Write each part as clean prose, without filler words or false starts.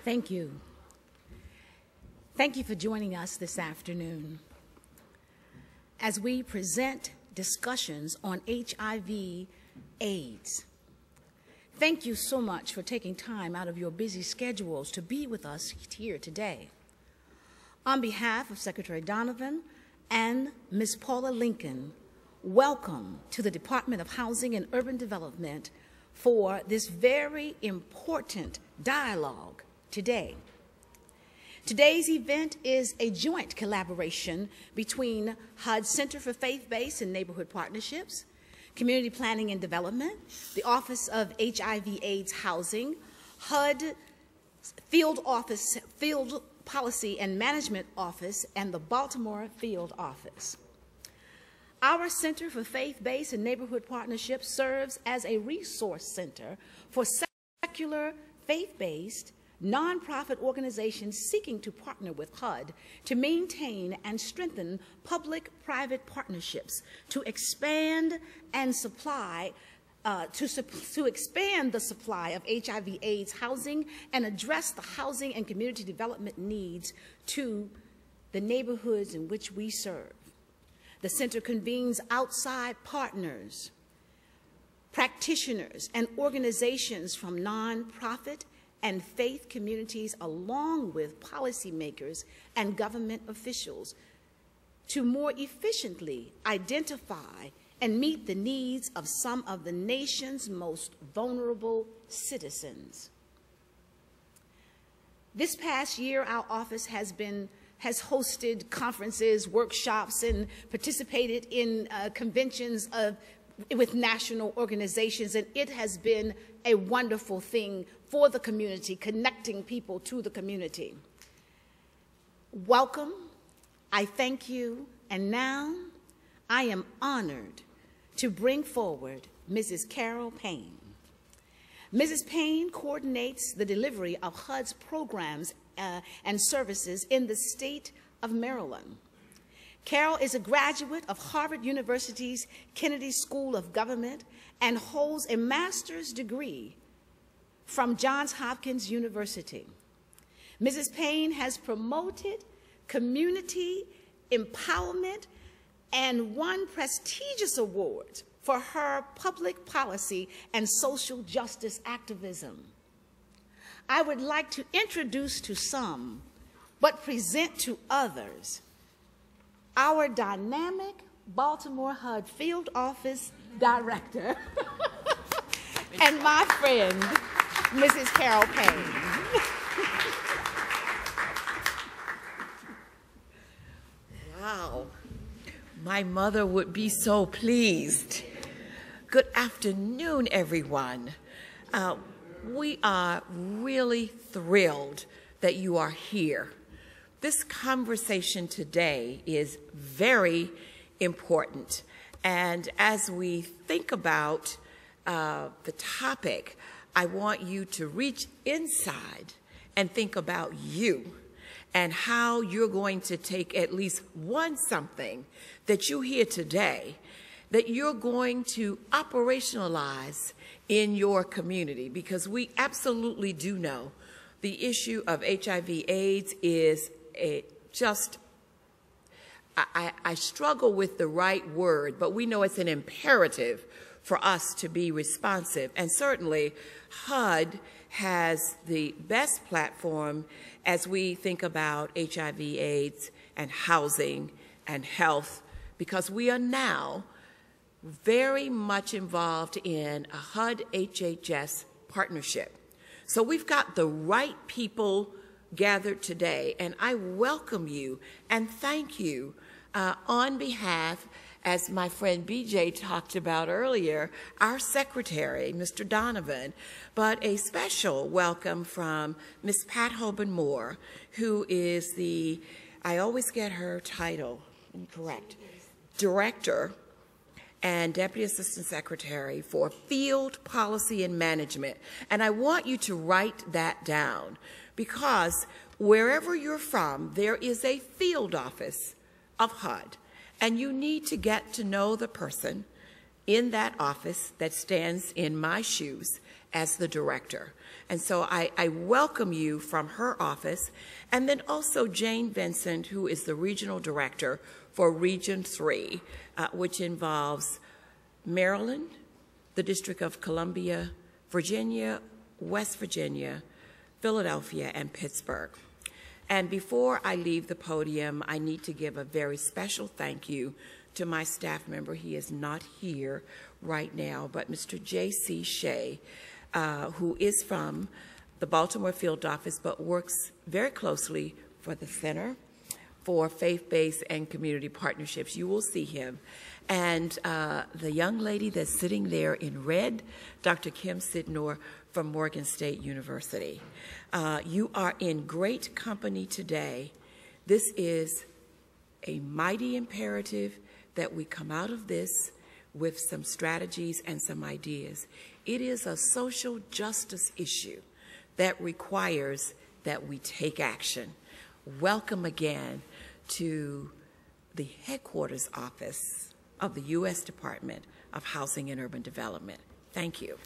Thank you. Thank you for joining us this afternoon as we present discussions on HIV/AIDS. Thank you so much for taking time out of your busy schedules to be with us here today. On behalf of Secretary Donovan and Ms. Paula Lincoln, welcome to the Department of Housing and Urban Development for this very important dialogue today. Today's event is a joint collaboration between HUD Center for Faith-Based and Neighborhood Partnerships, Community Planning and Development, the Office of HIV/AIDS Housing, HUD Field Office, Field Policy and Management Office, and the Baltimore Field Office. Our Center for Faith-Based and Neighborhood Partnerships serves as a resource center for secular, faith-based, nonprofit organizations seeking to partner with HUD to maintain and strengthen public-private partnerships to expand and supply to expand the supply of HIV/AIDS housing and address the housing and community development needs to the neighborhoods in which we serve. The center convenes outside partners, practitioners, and organizations from nonprofit and faith communities, along with policymakers and government officials, to more efficiently identify and meet the needs of some of the nation's most vulnerable citizens. This past year, our office has hosted conferences, workshops, and participated in conventions with national organizations, and it has been a wonderful thing for the community, connecting people to the community. Welcome, I thank you, and now I am honored to bring forward Mrs. Carol Payne. Mrs. Payne coordinates the delivery of HUD's programs and services in the state of Maryland. Carol is a graduate of Harvard University's Kennedy School of Government and holds a master's degree from Johns Hopkins University. Mrs. Payne has promoted community empowerment and won prestigious awards for her public policy and social justice activism. I would like to introduce to some, but present to others, our dynamic Baltimore HUD Field Office Director and my friend, Mrs. Carol Payne. Wow, my mother would be so pleased. Good afternoon, everyone. We are really thrilled that you are here. This conversation today is very important. And as we think about the topic, I want you to reach inside and think about you and how you're going to take at least one something that you hear today that you're going to operationalize in your community, because we absolutely do know the issue of HIV/AIDS is I struggle with the right word, but we know it's an imperative for us to be responsive. And certainly HUD has the best platform as we think about HIV/AIDS and housing and health, because we are now very much involved in a HUD-HHS partnership. So we've got the right people gathered today, and I welcome you and thank you on behalf, as my friend BJ talked about earlier, our secretary, Mr. Donovan, but a special welcome from Ms. Pat Hoban-Moore, who is the, I always get her title incorrect, Director and Deputy Assistant Secretary for Field Policy and Management. And I want you to write that down, because wherever you're from, there is a field office of HUD, and you need to get to know the person in that office that stands in my shoes as the director. And so I welcome you from her office, and then also Jane Vincent, who is the regional director for Region 3, which involves Maryland, the District of Columbia, Virginia, West Virginia, Philadelphia, and Pittsburgh. And before I leave the podium, I need to give a very special thank you to my staff member. He is not here right now, but Mr. J.C. Shea, who is from the Baltimore Field Office, but works very closely for the Center for Faith-Based and Community Partnerships. You will see him. And the young lady that's sitting there in red, Dr. Kim Sidnor from Morgan State University. You are in great company today. This is a mighty imperative that we come out of this with some strategies and some ideas. It is a social justice issue that requires that we take action. Welcome again to the headquarters office of the U.S. Department of Housing and Urban Development. Thank you.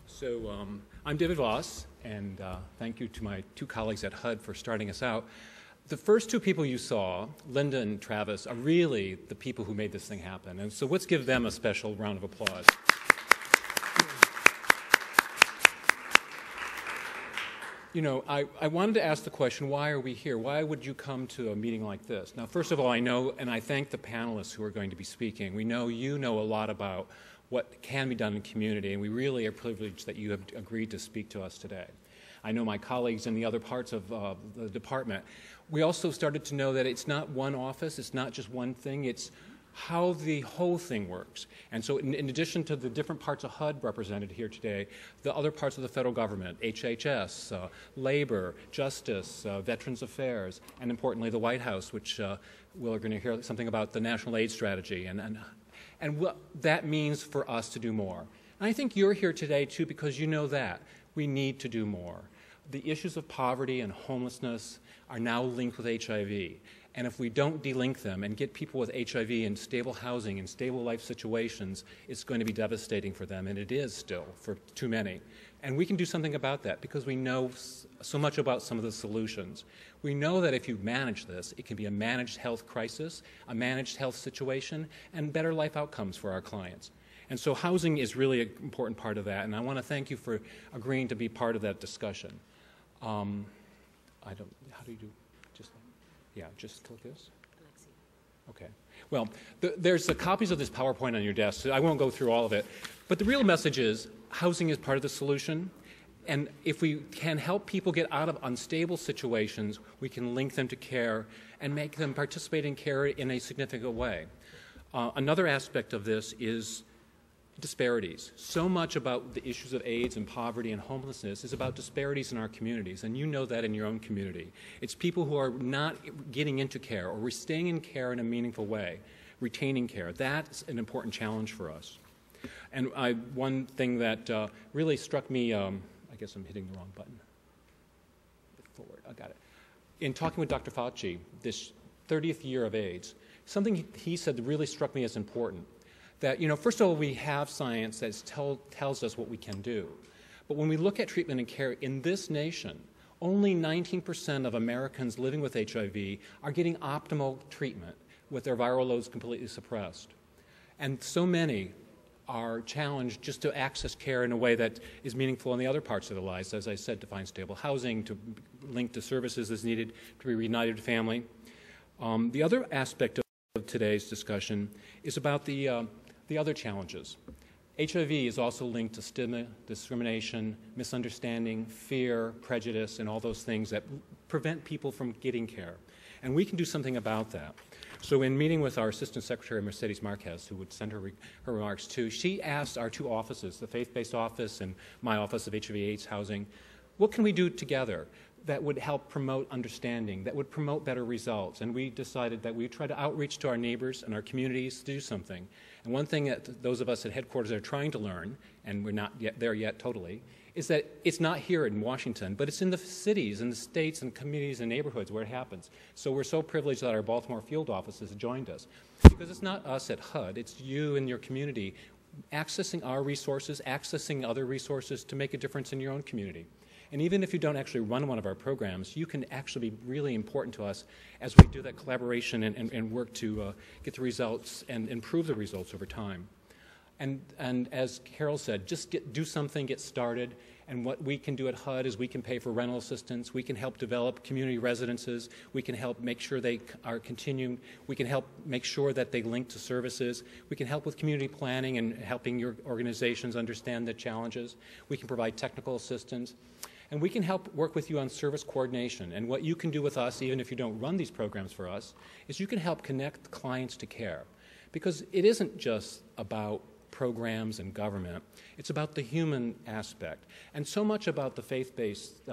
So I'm David Voss, and thank you to my two colleagues at HUD for starting us out. The first two people you saw, Linda and Travis, are really the people who made this thing happen. And so let's give them a special round of applause. You know, I wanted to ask the question, why are we here? Why would you come to a meeting like this? Now, first of all, I know, and I thank the panelists who are going to be speaking. We know you know a lot about what can be done in community, and we really are privileged that you have agreed to speak to us today. I know my colleagues in the other parts of the department. We also started to know that it's not one office, it's not just one thing, it's how the whole thing works. And so in addition to the different parts of HUD represented here today, the other parts of the federal government, HHS, labor, justice, Veterans Affairs, and importantly the White House, which we're going to hear something about the National AIDS Strategy and what that means for us to do more. And I think you're here today too because you know that we need to do more. The issues of poverty and homelessness are now linked with HIV. And if we don't delink them and get people with HIV in stable housing and stable life situations, it's going to be devastating for them, and it is still for too many. And we can do something about that because we know so much about some of the solutions. We know that if you manage this, it can be a managed health crisis, a managed health situation, and better life outcomes for our clients. And so housing is really an important part of that, and I want to thank you for agreeing to be part of that discussion. How do you do? Yeah, just click this. Okay. Well, there's copies of this PowerPoint on your desk, so I won't go through all of it. But the real message is housing is part of the solution. And if we can help people get out of unstable situations, we can link them to care and make them participate in care in a significant way. Another aspect of this is disparities. So much about the issues of AIDS and poverty and homelessness is about disparities in our communities, and you know that in your own community. It's people who are not getting into care or staying in care in a meaningful way, retaining care. That's an important challenge for us. And one thing that really struck me, I guess I'm hitting the wrong button. Forward, I got it. In talking with Dr. Fauci, this 30th year of AIDS, something he said that really struck me as important. That, you know, first of all, we have science that tells us what we can do. But when we look at treatment and care in this nation, only 19% of Americans living with HIV are getting optimal treatment with their viral loads completely suppressed. And so many are challenged just to access care in a way that is meaningful in the other parts of their lives, as I said, to find stable housing, to link to services as needed, to be reunited with family. The other aspect of today's discussion is about the other challenges. HIV is also linked to stigma, discrimination, misunderstanding, fear, prejudice, and all those things that prevent people from getting care. And we can do something about that. So in meeting with our Assistant Secretary, Mercedes Marquez, who would send her remarks too, she asked our two offices, the faith-based office and my office of HIV/AIDS housing, what can we do together? that would help promote understanding, that would promote better results. And we decided that we'd try to outreach to our neighbors and our communities to do something. And one thing that those of us at headquarters are trying to learn, and we're not yet there yet totally, is that it's not here in Washington, but it's in the cities and the states and communities and neighborhoods where it happens. So we're so privileged that our Baltimore Field Office has joined us. Because it's not us at HUD, it's you and your community accessing our resources, accessing other resources to make a difference in your own community. And even if you don't actually run one of our programs, you can actually be really important to us as we do that collaboration and work to get the results and improve the results over time. And as Carol said, just do something, get started. And what we can do at HUD is we can pay for rental assistance, we can help develop community residences, we can help make sure they are continuing, we can help make sure that they link to services, we can help with community planning and helping your organizations understand the challenges, we can provide technical assistance. And we can help work with you on service coordination. And what you can do with us, even if you don't run these programs for us, is you can help connect clients to care. Because it isn't just about programs and government. It's about the human aspect. And so much about the faith-based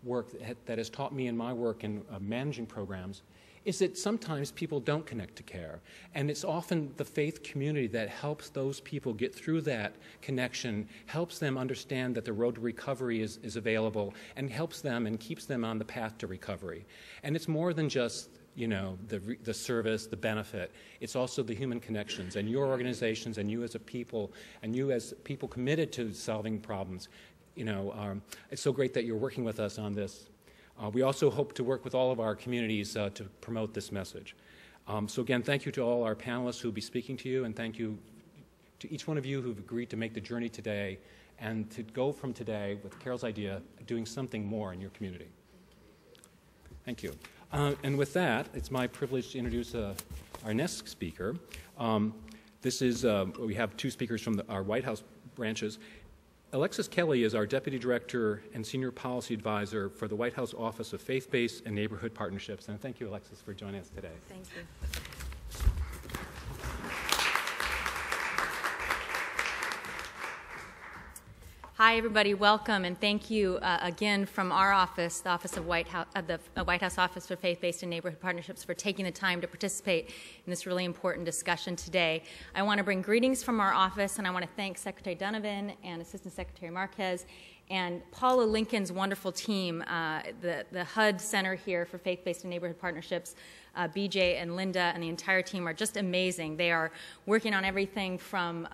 work that has taught me in my work in managing programs is that sometimes people don't connect to care. And it's often the faith community that helps those people get through that connection, helps them understand that the road to recovery is available, and helps them and keeps them on the path to recovery. And it's more than just, you know, the service, the benefit. It's also the human connections, and your organizations and you as a people, and you as people committed to solving problems. You know, it's so great that you're working with us on this. We also hope to work with all of our communities to promote this message. So again, thank you to all our panelists who will be speaking to you, and thank you to each one of you who've agreed to make the journey today and to go from today, with Carol's idea, doing something more in your community. Thank you. And with that, it's my privilege to introduce our next speaker. We have two speakers from our White House branches. Alexis Kelly is our Deputy Director and Senior Policy Advisor for the White House Office of Faith-Based and Neighborhood Partnerships. And thank you, Alexis, for joining us today. Thank you. Hi, everybody. Welcome, and thank you again from our office, the Office of the White House Office for Faith-Based and Neighborhood Partnerships, for taking the time to participate in this really important discussion today. I want to bring greetings from our office, and I want to thank Secretary Donovan and Assistant Secretary Marquez and Paula Lincoln's wonderful team, the HUD Center here for Faith-Based and Neighborhood Partnerships. BJ and Linda and the entire team are just amazing. They are working on everything from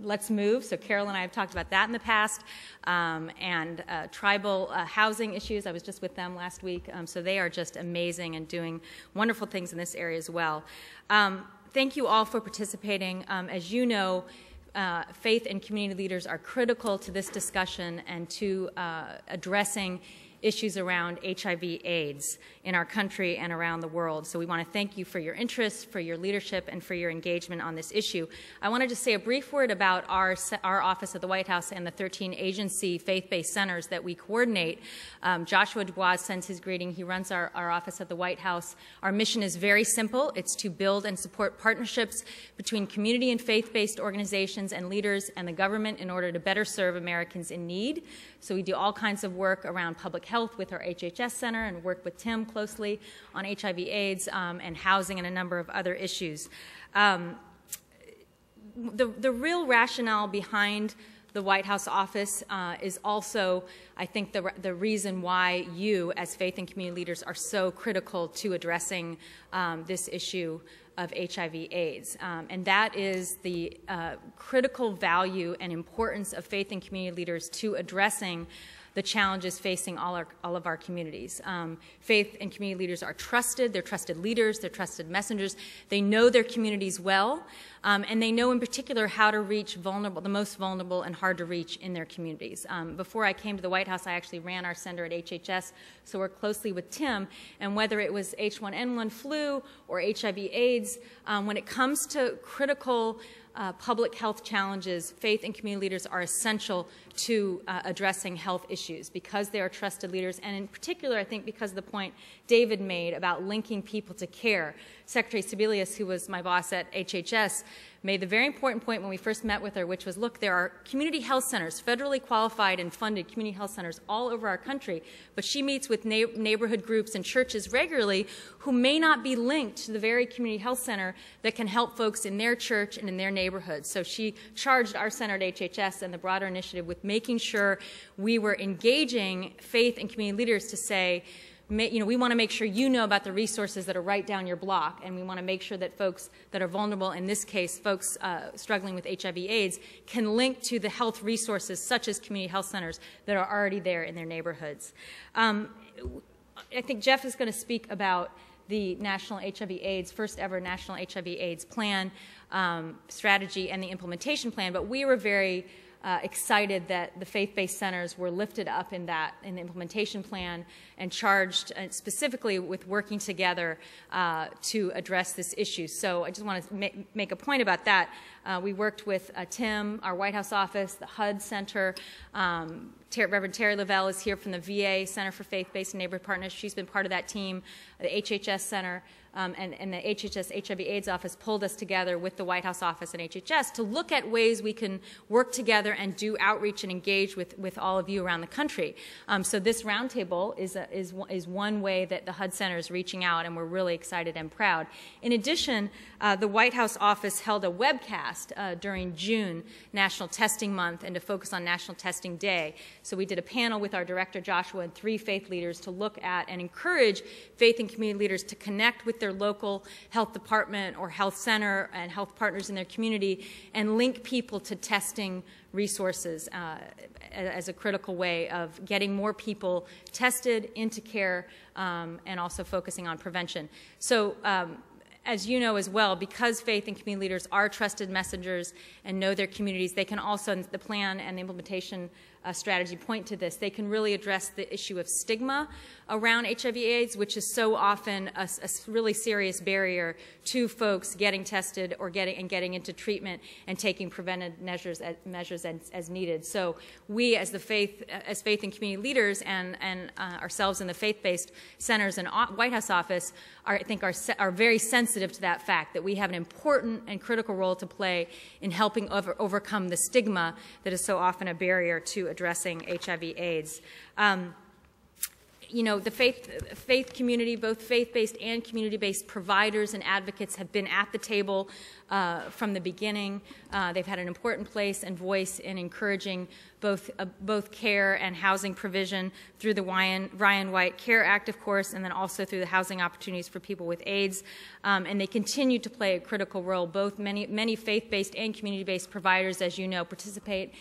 Let's Move, so Carol and I have talked about that in the past, and tribal housing issues. I was just with them last week, so they are just amazing and doing wonderful things in this area as well. Thank you all for participating. As you know, faith and community leaders are critical to this discussion and to addressing issues around HIV/AIDS in our country and around the world. So we want to thank you for your interest, for your leadership, and for your engagement on this issue. I wanted to say a brief word about our office at the White House and the 13 agency faith-based centers that we coordinate. Joshua Dubois sends his greeting. He runs our office at the White House. Our mission is very simple. It's to build and support partnerships between community and faith-based organizations and leaders and the government in order to better serve Americans in need. So we do all kinds of work around public health with our HHS Center and work with Tim closely on HIV/AIDS and housing and a number of other issues. The real rationale behind the White House office is also, I think, the reason why you, as faith and community leaders, are so critical to addressing this issue of HIV/AIDS. And that is the critical value and importance of faith and community leaders to addressing the challenges facing all of our communities. Faith and community leaders are trusted. They're trusted leaders. They're trusted messengers. They know their communities well, and they know in particular how to reach the most vulnerable and hard to reach in their communities. Before I came to the White House, I actually ran our center at HHS, so worked closely with Tim, and whether it was H1N1 flu or HIV/AIDS, when it comes to critical public health challenges, faith and community leaders are essential to addressing health issues because they are trusted leaders, and in particular, I think because of the point David made about linking people to care. Secretary Sebelius, who was my boss at HHS, made the very important point when we first met with her, which was, look, there are community health centers, federally qualified and funded community health centers all over our country, but she meets with neighborhood groups and churches regularly who may not be linked to the very community health center that can help folks in their church and in their neighborhood. So she charged our center at HHS and the broader initiative with making sure we were engaging faith and community leaders to say, we want to make sure you know about the resources that are right down your block, and we want to make sure that folks that are vulnerable, in this case, folks struggling with HIV/AIDS, can link to the health resources such as community health centers that are already there in their neighborhoods. I think Jeff is going to speak about the national HIV/AIDS, first ever national HIV/AIDS plan, strategy, and the implementation plan, but we were very excited that the faith-based centers were lifted up in the implementation plan and charged specifically with working together to address this issue. So I just want to make a point about that. We worked with Tim, our White House office, the HUD Center. Reverend Terry Lavelle is here from the VA Center for Faith-Based and Neighborhood Partners. She's been part of that team. The HHS Center and the HHS HIV/AIDS office pulled us together with the White House office and HHS to look at ways we can work together and do outreach and engage with all of you around the country. So this roundtable is one way that the HUD Center is reaching out, and we're really excited and proud. In addition, the White House office held a webcast during June, National Testing Month, and to focus on National Testing Day. So we did a panel with our director, Joshua, and 3 faith leaders to look at and encourage faith and community leaders to connect with their local health department or health center and health partners in their community and link people to testing resources as a critical way of getting more people tested into care and also focusing on prevention. So as you know as well, because faith and community leaders are trusted messengers and know their communities, they can also, the plan and the implementation strategy point to this. They can really address the issue of stigma around HIV/AIDS, which is so often a really serious barrier to folks getting tested or getting into treatment and taking preventive measures as needed. So we, as faith and community leaders, and ourselves in the faith-based centers and White House office, I think are very sensitive to that fact that we have an important and critical role to play in helping overcome the stigma that is so often a barrier to addressing HIV/AIDS. The faith community, both faith-based and community-based providers and advocates have been at the table from the beginning. They've had an important place and voice in encouraging both care and housing provision through the Ryan White Care Act, of course, and then also through the housing opportunities for people with AIDS. And they continue to play a critical role. Both many faith-based and community-based providers, as you know, participate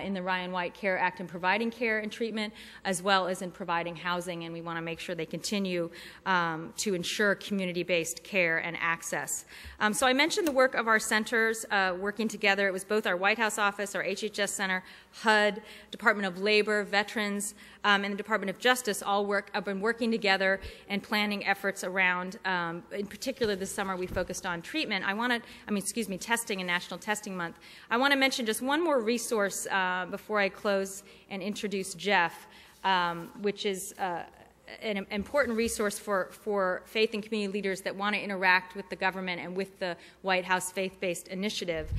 in the Ryan White Care Act in providing care and treatment, as well as in providing housing, and we want to make sure they continue to ensure community-based care and access. So I mentioned the work of our centers working together. It was both our White House office, our HHS Center, HUD, Department of Labor, Veterans, and the Department of Justice all have been working together and planning efforts around, in particular this summer we focused on treatment. Testing and National Testing Month. I want to mention just one more resource before I close and introduce Jeff, which is an important resource for faith and community leaders that want to interact with the government and with the White House faith-based initiative.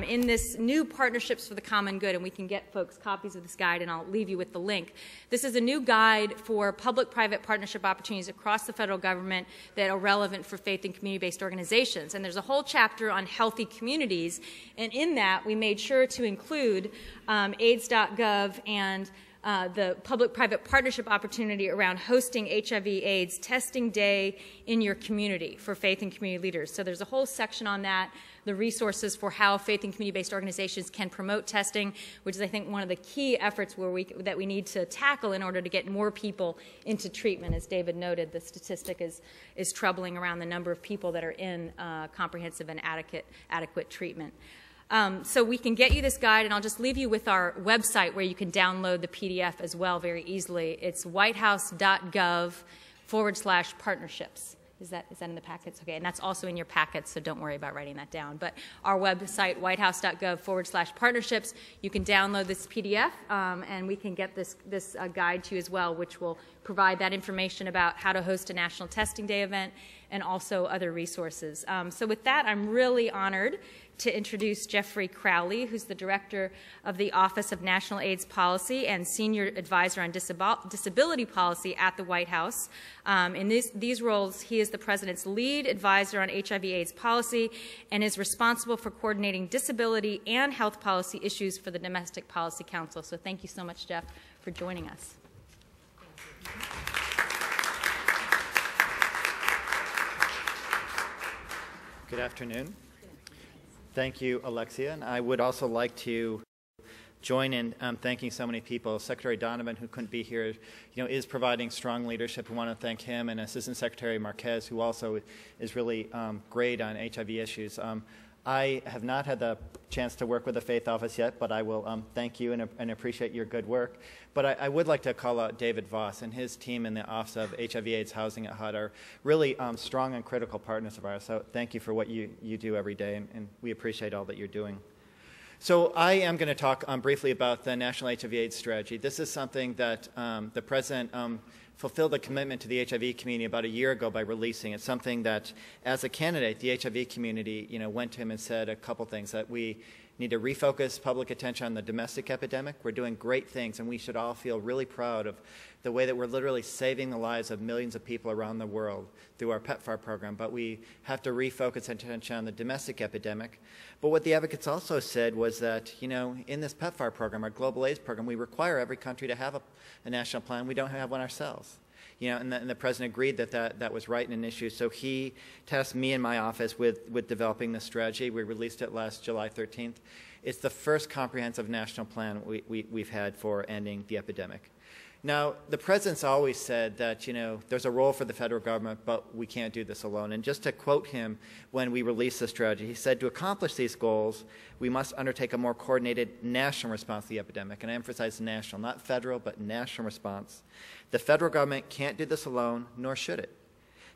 In this new Partnerships for the Common Good, and we can get folks copies of this guide, and I'll leave you with the link. This is a new guide for public-private partnership opportunities across the federal government that are relevant for faith and community-based organizations. And there's a whole chapter on healthy communities, and in that we made sure to include AIDS.gov and the public-private partnership opportunity around hosting HIV/AIDS testing day in your community for faith and community leaders. So there's a whole section on that, the resources for how faith and community-based organizations can promote testing, which is, I think, one of the key efforts that we need to tackle in order to get more people into treatment. As David noted, the statistic is troubling around the number of people that are in comprehensive and adequate treatment. So we can get you this guide, and I'll just leave you with our website where you can download the PDF as well very easily. It's whitehouse.gov/partnerships. Is that in the packets? Okay, and that's also in your packets, so don't worry about writing that down. But our website, whitehouse.gov/partnerships, you can download this PDF, and we can get this guide to you as well, which will provide that information about how to host a National Testing Day event and also other resources. So with that, I'm really honored to introduce Jeffrey Crowley, who's the Director of the Office of National AIDS Policy and Senior Advisor on Disability Policy at the White House. In these roles, he is the President's lead advisor on HIV/AIDS policy and is responsible for coordinating disability and health policy issues for the Domestic Policy Council. So thank you so much, Jeff, for joining us. Good afternoon. Thank you, Alexia. And I would also like to join in thanking so many people. Secretary Donovan, who couldn't be here, is providing strong leadership. We want to thank him, and Assistant Secretary Marquez, who also is really great on HIV issues. I have not had the chance to work with the Faith Office yet, but I will thank you and appreciate your good work. But I would like to call out David Voss and his team in the Office of HIV/AIDS Housing at HUD are really strong and critical partners of ours. So thank you for what you do every day, and we appreciate all that you're doing. So I am going to talk briefly about the National HIV/AIDS Strategy. This is something that the President fulfilled a commitment to the HIV community about a year ago by releasing. It's something that, as a candidate, the HIV community, went to him and said a couple things, that we need to refocus public attention on the domestic epidemic. We're doing great things, and we should all feel really proud of the way that we're literally saving the lives of millions of people around the world through our PEPFAR program. But we have to refocus attention on the domestic epidemic. But what the advocates also said was that, in this PEPFAR program, our global AIDS program, we require every country to have a national plan. We don't have one ourselves. And the President agreed that was right and an issue. So he tasked me and my office with developing this strategy. We released it last July 13th. It's the first comprehensive national plan we've had for ending the epidemic. Now, the President's always said that, there's a role for the federal government, but we can't do this alone. And just to quote him when we released the strategy, he said, to accomplish these goals, we must undertake a more coordinated national response to the epidemic. And I emphasize national, not federal, but national response. The federal government can't do this alone, nor should it.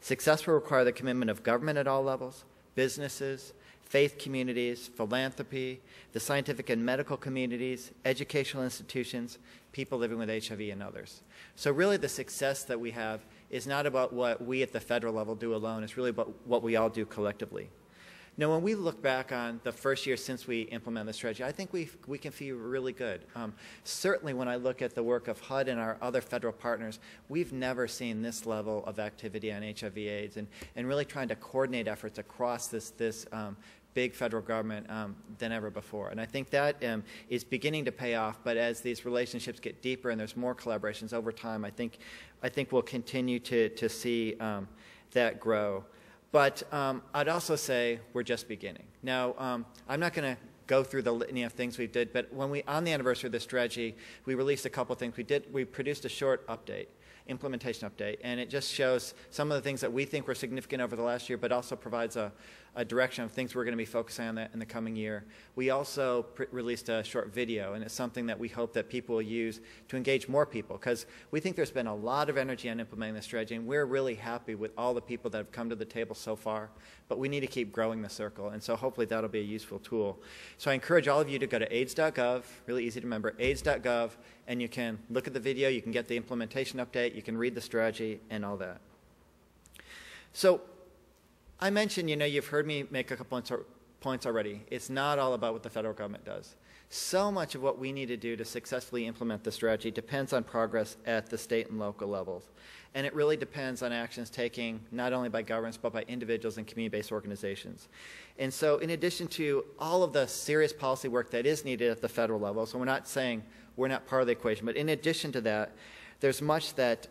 Success will require the commitment of government at all levels, businesses, faith communities, philanthropy, the scientific and medical communities, educational institutions, people living with HIV, and others. So really the success that we have is not about what we at the federal level do alone. It's really about what we all do collectively. Now, when we look back on the first year since we implemented the strategy, I think we can feel really good. Certainly when I look at the work of HUD and our other federal partners, we've never seen this level of activity on HIV/AIDS and really trying to coordinate efforts across this big federal government than ever before. And I think that is beginning to pay off, but as these relationships get deeper and there's more collaborations over time, I think we'll continue to see that grow. But I'd also say we're just beginning. Now, I'm not going to go through the litany of things we did, but on the anniversary of this strategy, we released a couple of things. We produced a short update, implementation update, and it just shows some of the things that we think were significant over the last year, but also provides a direction of things we're going to be focusing on in the coming year. We also released a short video, and it's something that we hope that people will use to engage more people, because we think there's been a lot of energy on implementing this strategy, and we're really happy with all the people that have come to the table so far, but we need to keep growing the circle, and so hopefully that'll be a useful tool. So I encourage all of you to go to AIDS.gov, really easy to remember, AIDS.gov, and you can look at the video, you can get the implementation update, you can read the strategy, and all that. So I mentioned, you've heard me make a couple points already. It's not all about what the federal government does. So much of what we need to do to successfully implement the strategy depends on progress at the state and local levels. And it really depends on actions taken not only by governments, but by individuals and community-based organizations. And so in addition to all of the serious policy work that is needed at the federal level, so we're not saying we're not part of the equation, but in addition to that, there's much that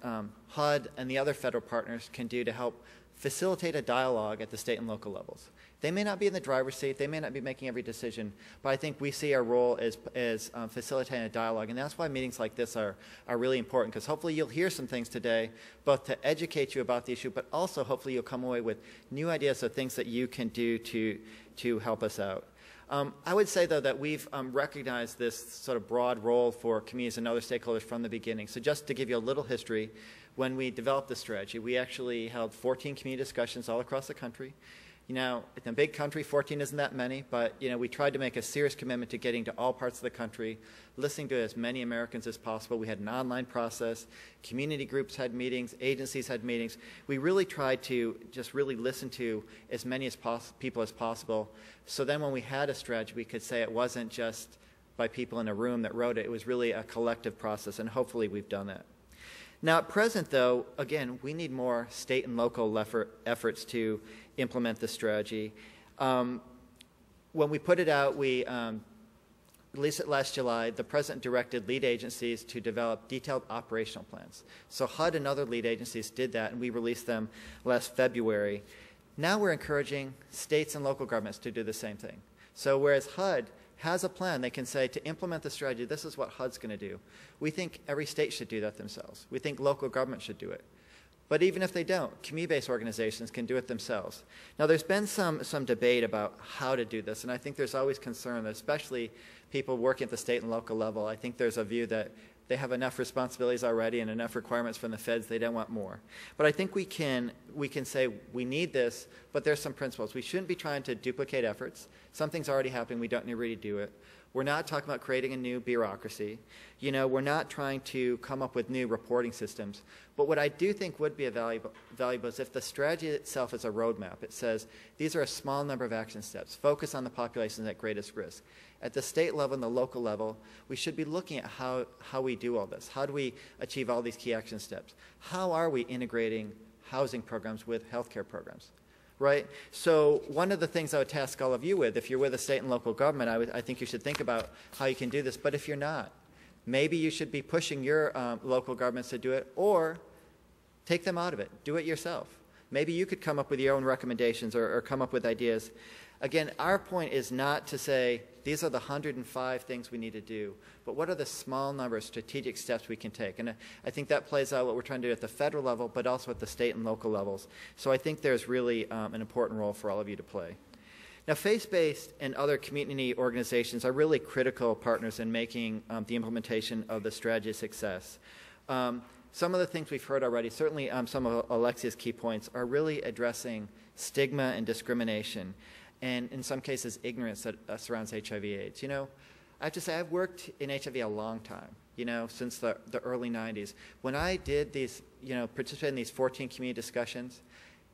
HUD and the other federal partners can do to help facilitate a dialogue at the state and local levels. They may not be in the driver's seat, they may not be making every decision, but I think we see our role as facilitating a dialogue, and that's why meetings like this are really important, because hopefully you'll hear some things today, both to educate you about the issue, but also hopefully you'll come away with new ideas of things that you can do to help us out. I would say, though, that we've recognized this sort of broad role for communities and other stakeholders from the beginning. So just to give you a little history, when we developed the strategy, we actually held 14 community discussions all across the country. You know, in a big country, 14 isn't that many, but, you know, we tried to make a serious commitment to getting to all parts of the country, listening to as many Americans as possible. We had an online process. Community groups had meetings. Agencies had meetings. We really tried to just really listen to as many people as possible. So then when we had a strategy, we could say it wasn't just by people in a room that wrote it. It was really a collective process, and hopefully we've done that. Now, at present, though, again, we need more state and local efforts to implement the strategy. When we put it out, we released it last July. The President directed lead agencies to develop detailed operational plans. So HUD and other lead agencies did that, and we released them last February. Now we're encouraging states and local governments to do the same thing. So whereas HUD has a plan, they can say, to implement the strategy, this is what HUD's going to do. We think every state should do that themselves. We think local government should do it. But even if they don't, community-based organizations can do it themselves. Now, there's been some debate about how to do this, and I think there's always concern, especially people working at the state and local level. I think there's a view that they have enough responsibilities already and enough requirements from the feds, they don't want more. But I think we can say we need this, but there's some principles. We shouldn't be trying to duplicate efforts. Something's already happening, we don't need to really do it. We're not talking about creating a new bureaucracy. You know, we're not trying to come up with new reporting systems. But what I do think would be valuable is if the strategy itself is a roadmap. It says these are a small number of action steps. Focus on the populations at greatest risk. At the state level and the local level, we should be looking at how we do all this. How do we achieve all these key action steps? How are we integrating housing programs with healthcare programs? Right? So one of the things I would task all of you with, if you're with a state and local government, I think you should think about how you can do this. But if you're not, maybe you should be pushing your local governments to do it, or take them out of it. Do it yourself. Maybe you could come up with your own recommendations or come up with ideas. Again, our point is not to say these are the 105 things we need to do, but what are the small number of strategic steps we can take? And I think that plays out what we're trying to do at the federal level, but also at the state and local levels. So I think there's really an important role for all of you to play. Now, faith-based and other community organizations are really critical partners in making the implementation of the strategy a success. Some of the things we've heard already, certainly some of Alexia's key points, are really addressing stigma and discrimination, and in some cases ignorance that surrounds HIV/AIDS. You know, I have to say I've worked in HIV a long time, you know, since the early 90s. When I did these, you know, participated in these 14 community discussions,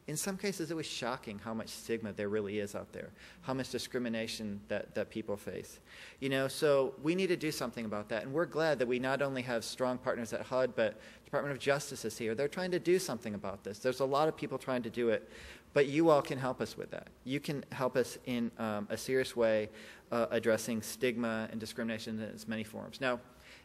in some cases it was shocking how much stigma there really is out there, how much discrimination that people face. You know, so we need to do something about that, and we're glad that we not only have strong partners at HUD, but Department of Justice is here. They're trying to do something about this. There's a lot of people trying to do it, but you all can help us with that. You can help us in a serious way addressing stigma and discrimination in its many forms. Now,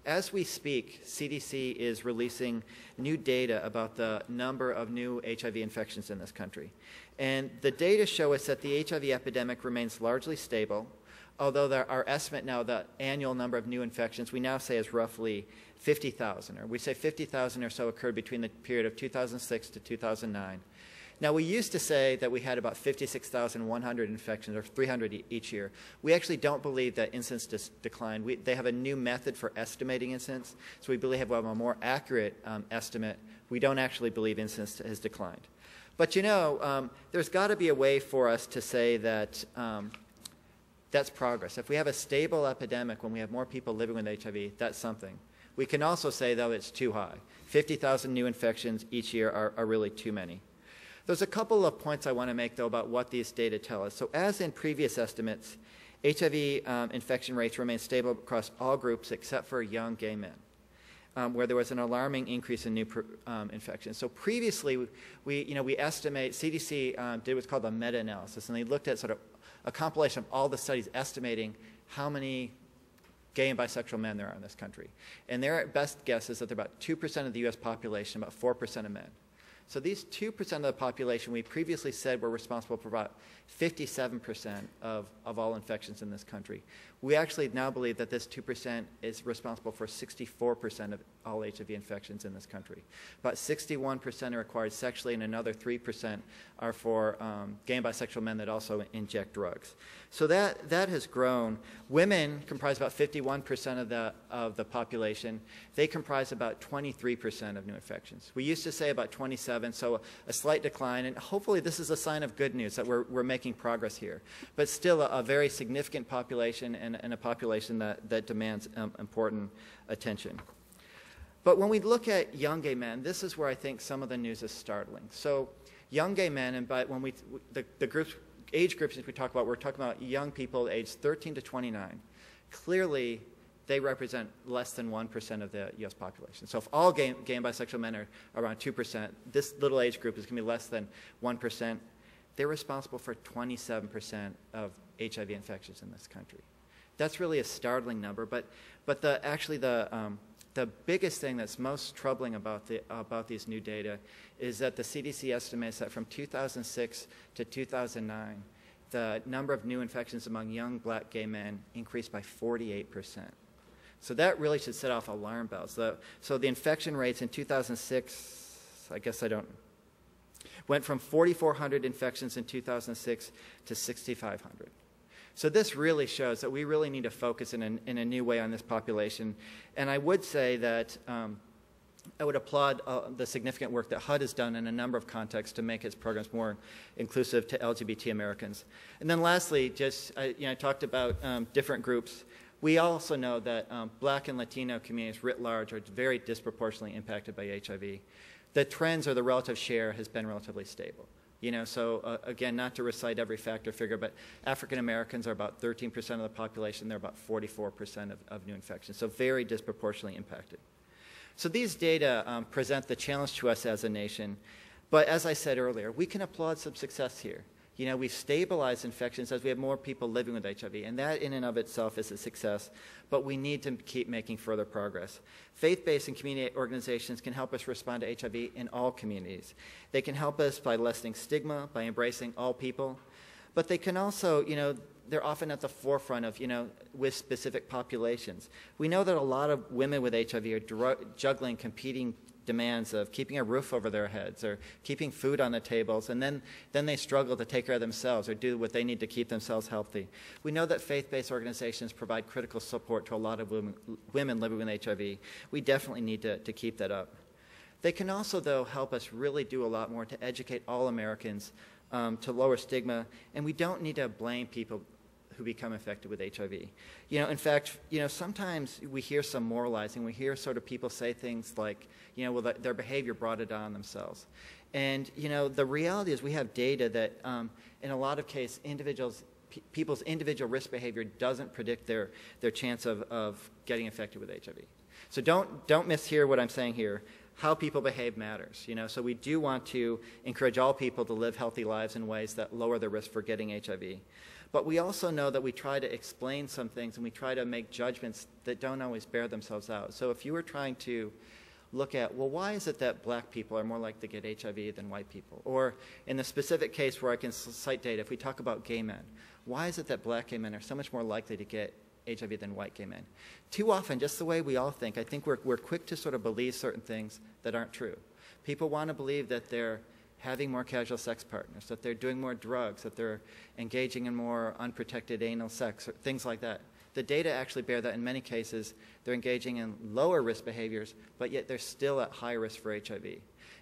as we speak, CDC is releasing new data about the number of new HIV infections in this country. And the data show us that the HIV epidemic remains largely stable, although our estimate now, the annual number of new infections, we now say is roughly 50,000, or we say 50,000 or so occurred between the period of 2006 to 2009. Now, we used to say that we had about 56,100 infections, or 300 each year. We actually don't believe that incidence declined. They have a new method for estimating incidence, so we believe we have a more accurate estimate. We don't actually believe incidence has declined. But, you know, there's got to be a way for us to say that that's progress. If we have a stable epidemic when we have more people living with HIV, that's something. We can also say, though, it's too high. 50,000 new infections each year are really too many. There's a couple of points I want to make, though, about what these data tell us. So as in previous estimates, HIV infection rates remain stable across all groups except for young gay men, where there was an alarming increase in new infections. So previously, we estimate, CDC did what's called a meta-analysis, and they looked at sort of a compilation of all the studies estimating how many gay and bisexual men there are in this country. And their best guess is that they're about 2% of the U.S. population, about 4% of men. So these 2% of the population we previously said were responsible for about 57% of all infections in this country. We actually now believe that this 2% is responsible for 64% of all HIV infections in this country. About 61% are acquired sexually, and another 3% are for gay and bisexual men that also inject drugs. So that has grown. Women comprise about 51% of the population. They comprise about 23% of new infections. We used to say about 27%. 27, so a slight decline. And hopefully this is a sign of good news that we're making progress here. But still a very significant population and a population that demands important attention. But when we look at young gay men, this is where I think some of the news is startling. So young gay men, and by when the groups, age groups that we talk about, we're talking about young people aged 13 to 29. Clearly, they represent less than 1% of the U.S. population. So if all gay and bisexual men are around 2%, this little age group is going to be less than 1%. They're responsible for 27% of HIV infections in this country. That's really a startling number, but the biggest thing that's most troubling about these new data is that the CDC estimates that from 2006 to 2009, the number of new infections among young black gay men increased by 48%. So that really should set off alarm bells. So the infection rates in 2006, went from 4,400 infections in 2006 to 6,500. So this really shows that we really need to focus in a new way on this population. And I would say that I would applaud the significant work that HUD has done in a number of contexts to make its programs more inclusive to LGBT Americans. And then lastly, I talked about different groups. We also know that black and Latino communities writ large are very disproportionately impacted by HIV. The trends or the relative share has been relatively stable. So again, not to recite every fact or figure, but African Americans are about 13% of the population. They're about 44% of new infections, so very disproportionately impacted. So these data present the challenge to us as a nation, but as I said earlier, we can applaud some success here. We've stabilized infections as we have more people living with HIV, and that in and of itself is a success, but we need to keep making further progress. Faith-based and community organizations can help us respond to HIV in all communities. They can help us by lessening stigma, by embracing all people, but they can also, they're often at the forefront of, with specific populations. We know that a lot of women with HIV are juggling competing demands of keeping a roof over their heads or keeping food on the tables, and then they struggle to take care of themselves or do what they need to keep themselves healthy. We know that faith-based organizations provide critical support to a lot of women living with HIV. We definitely need to keep that up. They can also, though, help us really do a lot more to educate all Americans to lower stigma, and we don't need to blame people who become infected with HIV. In fact, sometimes we hear some moralizing. We hear sort of people say things like, well, their behavior brought it on themselves. And, the reality is we have data that in a lot of cases, people's individual risk behavior doesn't predict their chance of getting infected with HIV. So don't mishear what I'm saying here. How people behave matters, So we do want to encourage all people to live healthy lives in ways that lower their risk for getting HIV. But we also know that we try to explain some things and we try to make judgments that don't always bear themselves out. So if you were trying to look at, well, why is it that black people are more likely to get HIV than white people? Or in the specific case where I can cite data, if we talk about gay men, why is it that black gay men are so much more likely to get HIV than white gay men? Too often, just the way we all think, I think we're quick to sort of believe certain things that aren't true. People want to believe that they're having more casual sex partners, that they're doing more drugs, that they're engaging in more unprotected anal sex, or things like that. The data actually bear that in many cases they're engaging in lower risk behaviors, but yet they're still at high risk for HIV.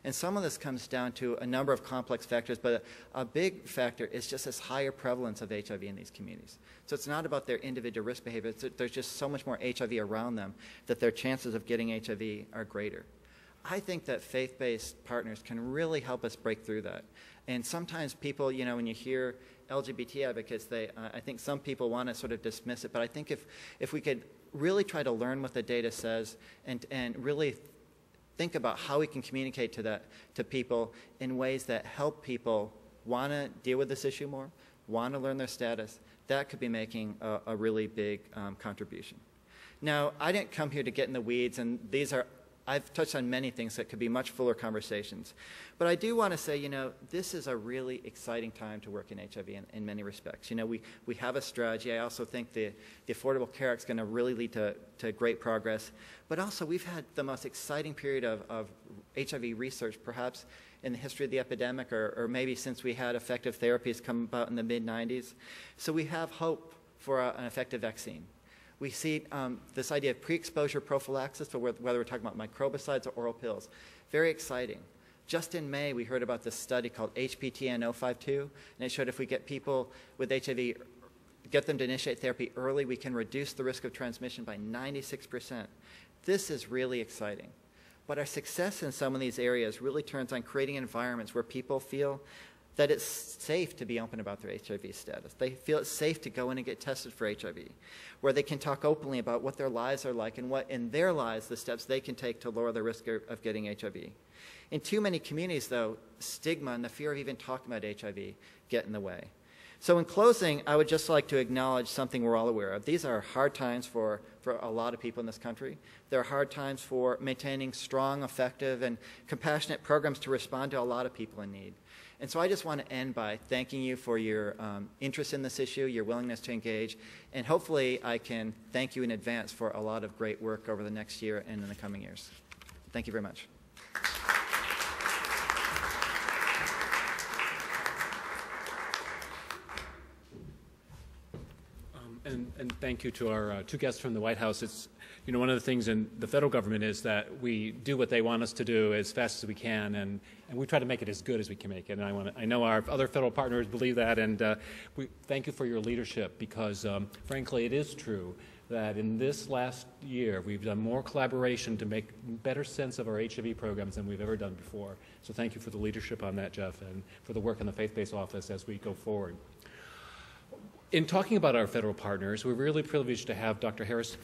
And some of this comes down to a number of complex factors, but a big factor is just this higher prevalence of HIV in these communities. So it's not about their individual risk behavior, there's just so much more HIV around them that their chances of getting HIV are greater. I think that faith-based partners can really help us break through that. And sometimes people, when you hear LGBT advocates, I think some people want to sort of dismiss it, but I think if we could really try to learn what the data says and really think about how we can communicate to people in ways that help people want to deal with this issue more, want to learn their status, that could be making a really big contribution. Now, I didn't come here to get in the weeds, and I've touched on many things that could be much fuller conversations. But I do want to say, this is a really exciting time to work in HIV in many respects. We have a strategy. I also think the Affordable Care Act is going to really lead to great progress. But also, we've had the most exciting period of HIV research, perhaps in the history of the epidemic, or maybe since we had effective therapies come about in the mid-90s. So we have hope for an effective vaccine. We see this idea of pre-exposure prophylaxis, for whether we're talking about microbicides or oral pills. Very exciting. Just in May, we heard about this study called HPTN 052, and it showed if we get people with HIV, get them to initiate therapy early, we can reduce the risk of transmission by 96%. This is really exciting. But our success in some of these areas really turns on creating environments where people feel that it's safe to be open about their HIV status. They feel it's safe to go in and get tested for HIV, where they can talk openly about what their lives are like and what in their lives the steps they can take to lower the risk of getting HIV. In too many communities, though, stigma and the fear of even talking about HIV get in the way. So in closing, I would just like to acknowledge something we're all aware of. These are hard times for a lot of people in this country. They're hard times for maintaining strong, effective, and compassionate programs to respond to a lot of people in need. And so I just want to end by thanking you for your interest in this issue, your willingness to engage, and hopefully I can thank you in advance for a lot of great work over the next year and in the coming years. Thank you very much. And thank you to our two guests from the White House. It's, you know, one of the things in the federal government is that we do what they want us to do as fast as we can, and we try to make it as good as we can make it. And I know our other federal partners believe that, and we thank you for your leadership because, frankly, it is true that in this last year we've done more collaboration to make better sense of our HIV programs than we've ever done before. So thank you for the leadership on that, Jeff, and for the work in the faith-based office as we go forward. In talking about our federal partners, we're really privileged to have Dr. Harrison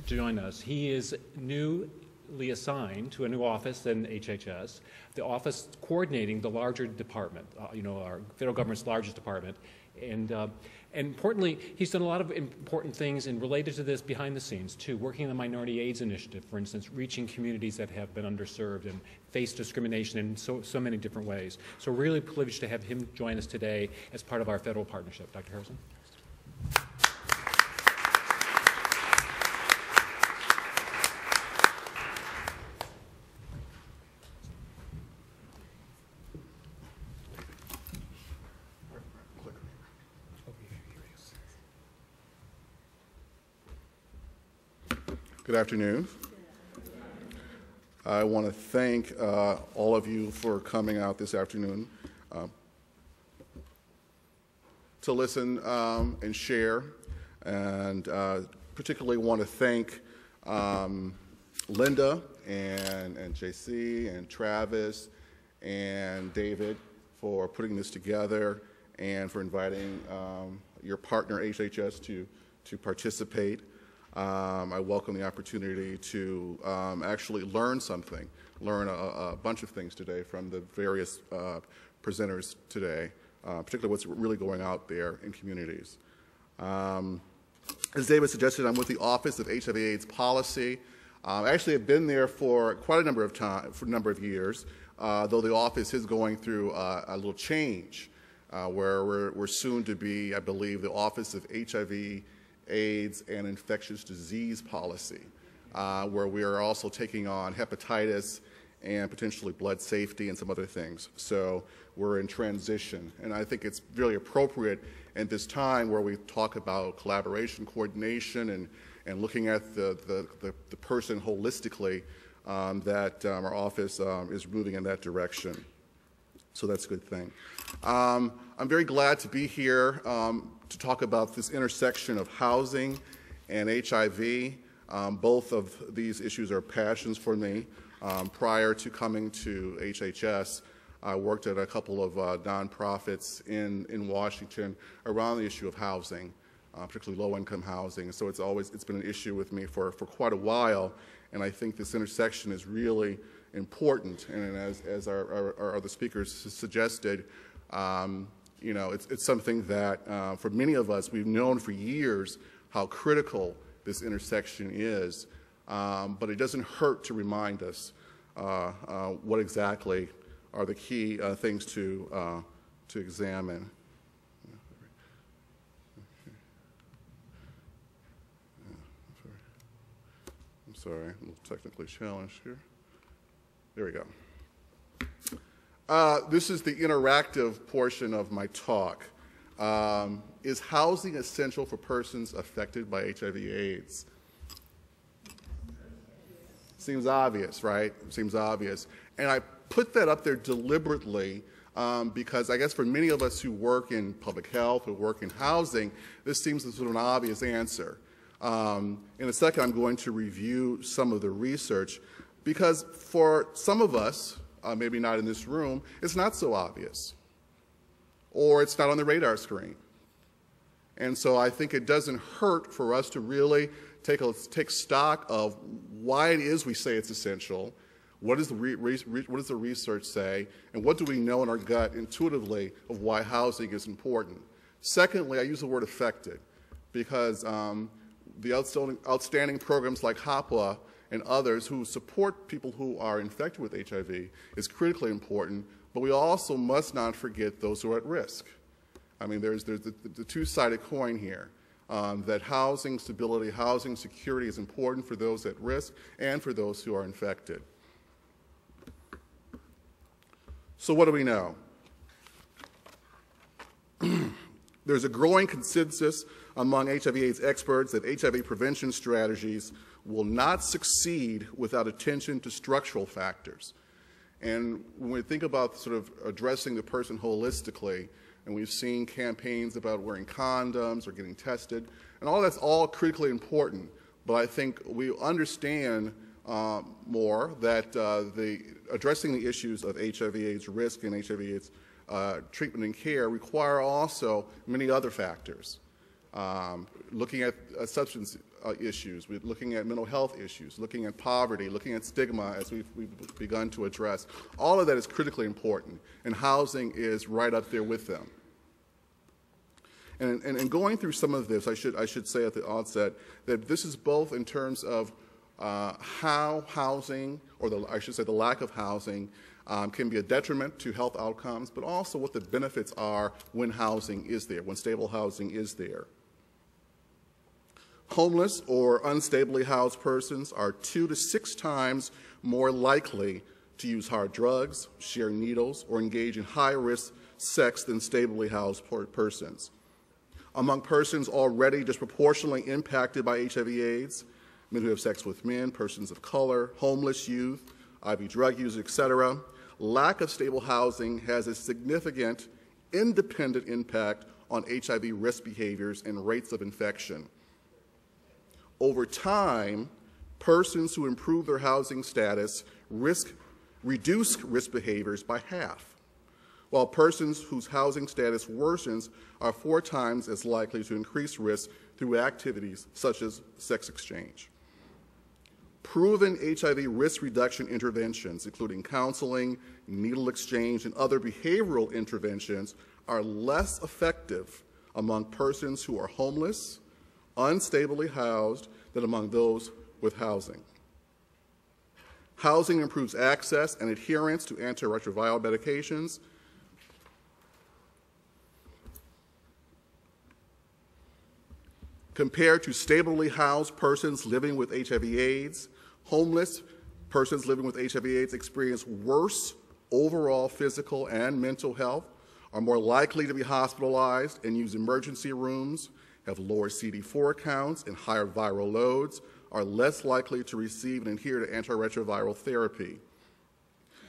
join us. He is newly assigned to a new office in HHS, the office coordinating the larger department, you know, our federal government's largest department. And importantly, he's done a lot of important things and related to this behind the scenes too, working on the Minority AIDS Initiative, for instance, reaching communities that have been underserved and face discrimination in so many different ways. So we're really privileged to have him join us today as part of our federal partnership. Dr. Harrison? Good afternoon. I want to thank all of you for coming out this afternoon to listen and share, and particularly want to thank Linda and JC and Travis and David for putting this together and for inviting your partner HHS to participate. I welcome the opportunity to actually learn something, learn a bunch of things today from the various presenters today, particularly what's really going out there in communities. As David suggested, I'm with the Office of HIV/AIDS Policy. I actually have been there for quite a number of of years, though the office is going through a little change, where we're soon to be, I believe, the Office of HIV, AIDS, and Infectious Disease Policy, where we are also taking on hepatitis and potentially blood safety and some other things. So we're in transition, and I think it's really appropriate at this time where we talk about collaboration, coordination, and looking at the person holistically, that our office is moving in that direction. So that's a good thing. I'm very glad to be here to talk about this intersection of housing and HIV. Both of these issues are passions for me. Prior to coming to HHS, I worked at a couple of nonprofits in Washington around the issue of housing, particularly low-income housing. So it's been an issue with me for quite a while, and I think this intersection is really important. And as our other speakers suggested, you know, it's something that for many of us, we've known for years how critical this intersection is, but it doesn't hurt to remind us what exactly are the key things to examine. I'm sorry, I'm a little technically challenged here. There we go. This is the interactive portion of my talk. Is housing essential for persons affected by HIV/AIDS? Seems obvious, right? Seems obvious. And I put that up there deliberately because I guess for many of us who work in public health, who work in housing, this seems sort of an obvious answer. In a second, I'm going to review some of the research because for some of us, maybe not in this room, it's not so obvious, or it's not on the radar screen. And so I think it doesn't hurt for us to really take stock of why it is we say it's essential, what does the research say, and what do we know in our gut intuitively of why housing is important. Secondly, I use the word affected because the outstanding programs like HAPA and others who support people who are infected with HIV is critically important, but we also must not forget those who are at risk. I mean, there's the two-sided coin here, that housing stability, housing security is important for those at risk and for those who are infected. So what do we know? There's a growing consensus among HIV/AIDS experts that HIV prevention strategies will not succeed without attention to structural factors. And when we think about sort of addressing the person holistically, and we've seen campaigns about wearing condoms or getting tested, and all that's all critically important, but I think we understand more that addressing the issues of HIV/AIDS risk and HIV/AIDS treatment and care require also many other factors. Looking at substance issues, we're looking at mental health issues, looking at poverty, looking at stigma as we've begun to address. All of that is critically important, and housing is right up there with them. And going through some of this, I should say at the outset that this is both in terms of how housing, or I should say the lack of housing, can be a detriment to health outcomes, but also what the benefits are when housing is there, when stable housing is there. Homeless or unstably housed persons are 2 to 6 times more likely to use hard drugs, share needles, or engage in high-risk sex than stably housed persons. Among persons already disproportionately impacted by HIV/AIDS, men who have sex with men, persons of color, homeless youth, IV drug users, etc., lack of stable housing has a significant independent impact on HIV risk behaviors and rates of infection. Over time, persons who improve their housing status reduce risk behaviors by half, while persons whose housing status worsens are 4 times as likely to increase risk through activities such as sex exchange. Proven HIV risk reduction interventions, including counseling, needle exchange, and other behavioral interventions, are less effective among persons who are homeless, unstably housed, than among those with housing. Housing improves access and adherence to antiretroviral medications. Compared to stably housed persons living with HIV/AIDS, homeless persons living with HIV/AIDS experience worse overall physical and mental health, are more likely to be hospitalized and use emergency rooms, have lower CD4 counts and higher viral loads, are less likely to receive and adhere to antiretroviral therapy.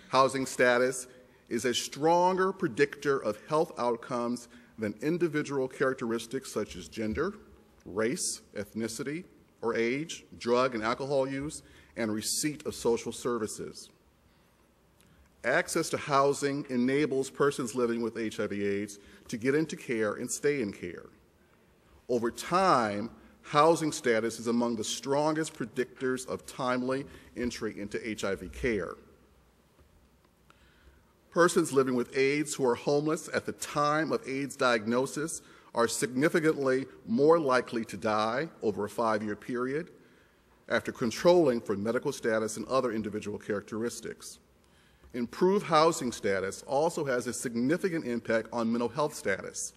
Housing status is a stronger predictor of health outcomes than individual characteristics such as gender, race, ethnicity, or age, drug and alcohol use, and receipt of social services. Access to housing enables persons living with HIV/AIDS to get into care and stay in care. Over time, housing status is among the strongest predictors of timely entry into HIV care. Persons living with AIDS who are homeless at the time of AIDS diagnosis are significantly more likely to die over a 5-year period after controlling for medical status and other individual characteristics. Improved housing status also has a significant impact on mental health status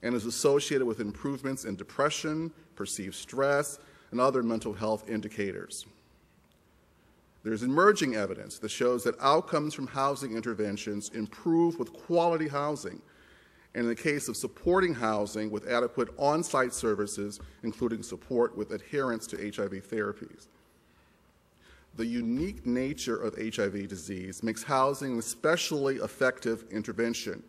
and is associated with improvements in depression, perceived stress, and other mental health indicators. There's emerging evidence that shows that outcomes from housing interventions improve with quality housing, and in the case of supporting housing with adequate on-site services, including support with adherence to HIV therapies. The unique nature of HIV disease makes housing an especially effective intervention.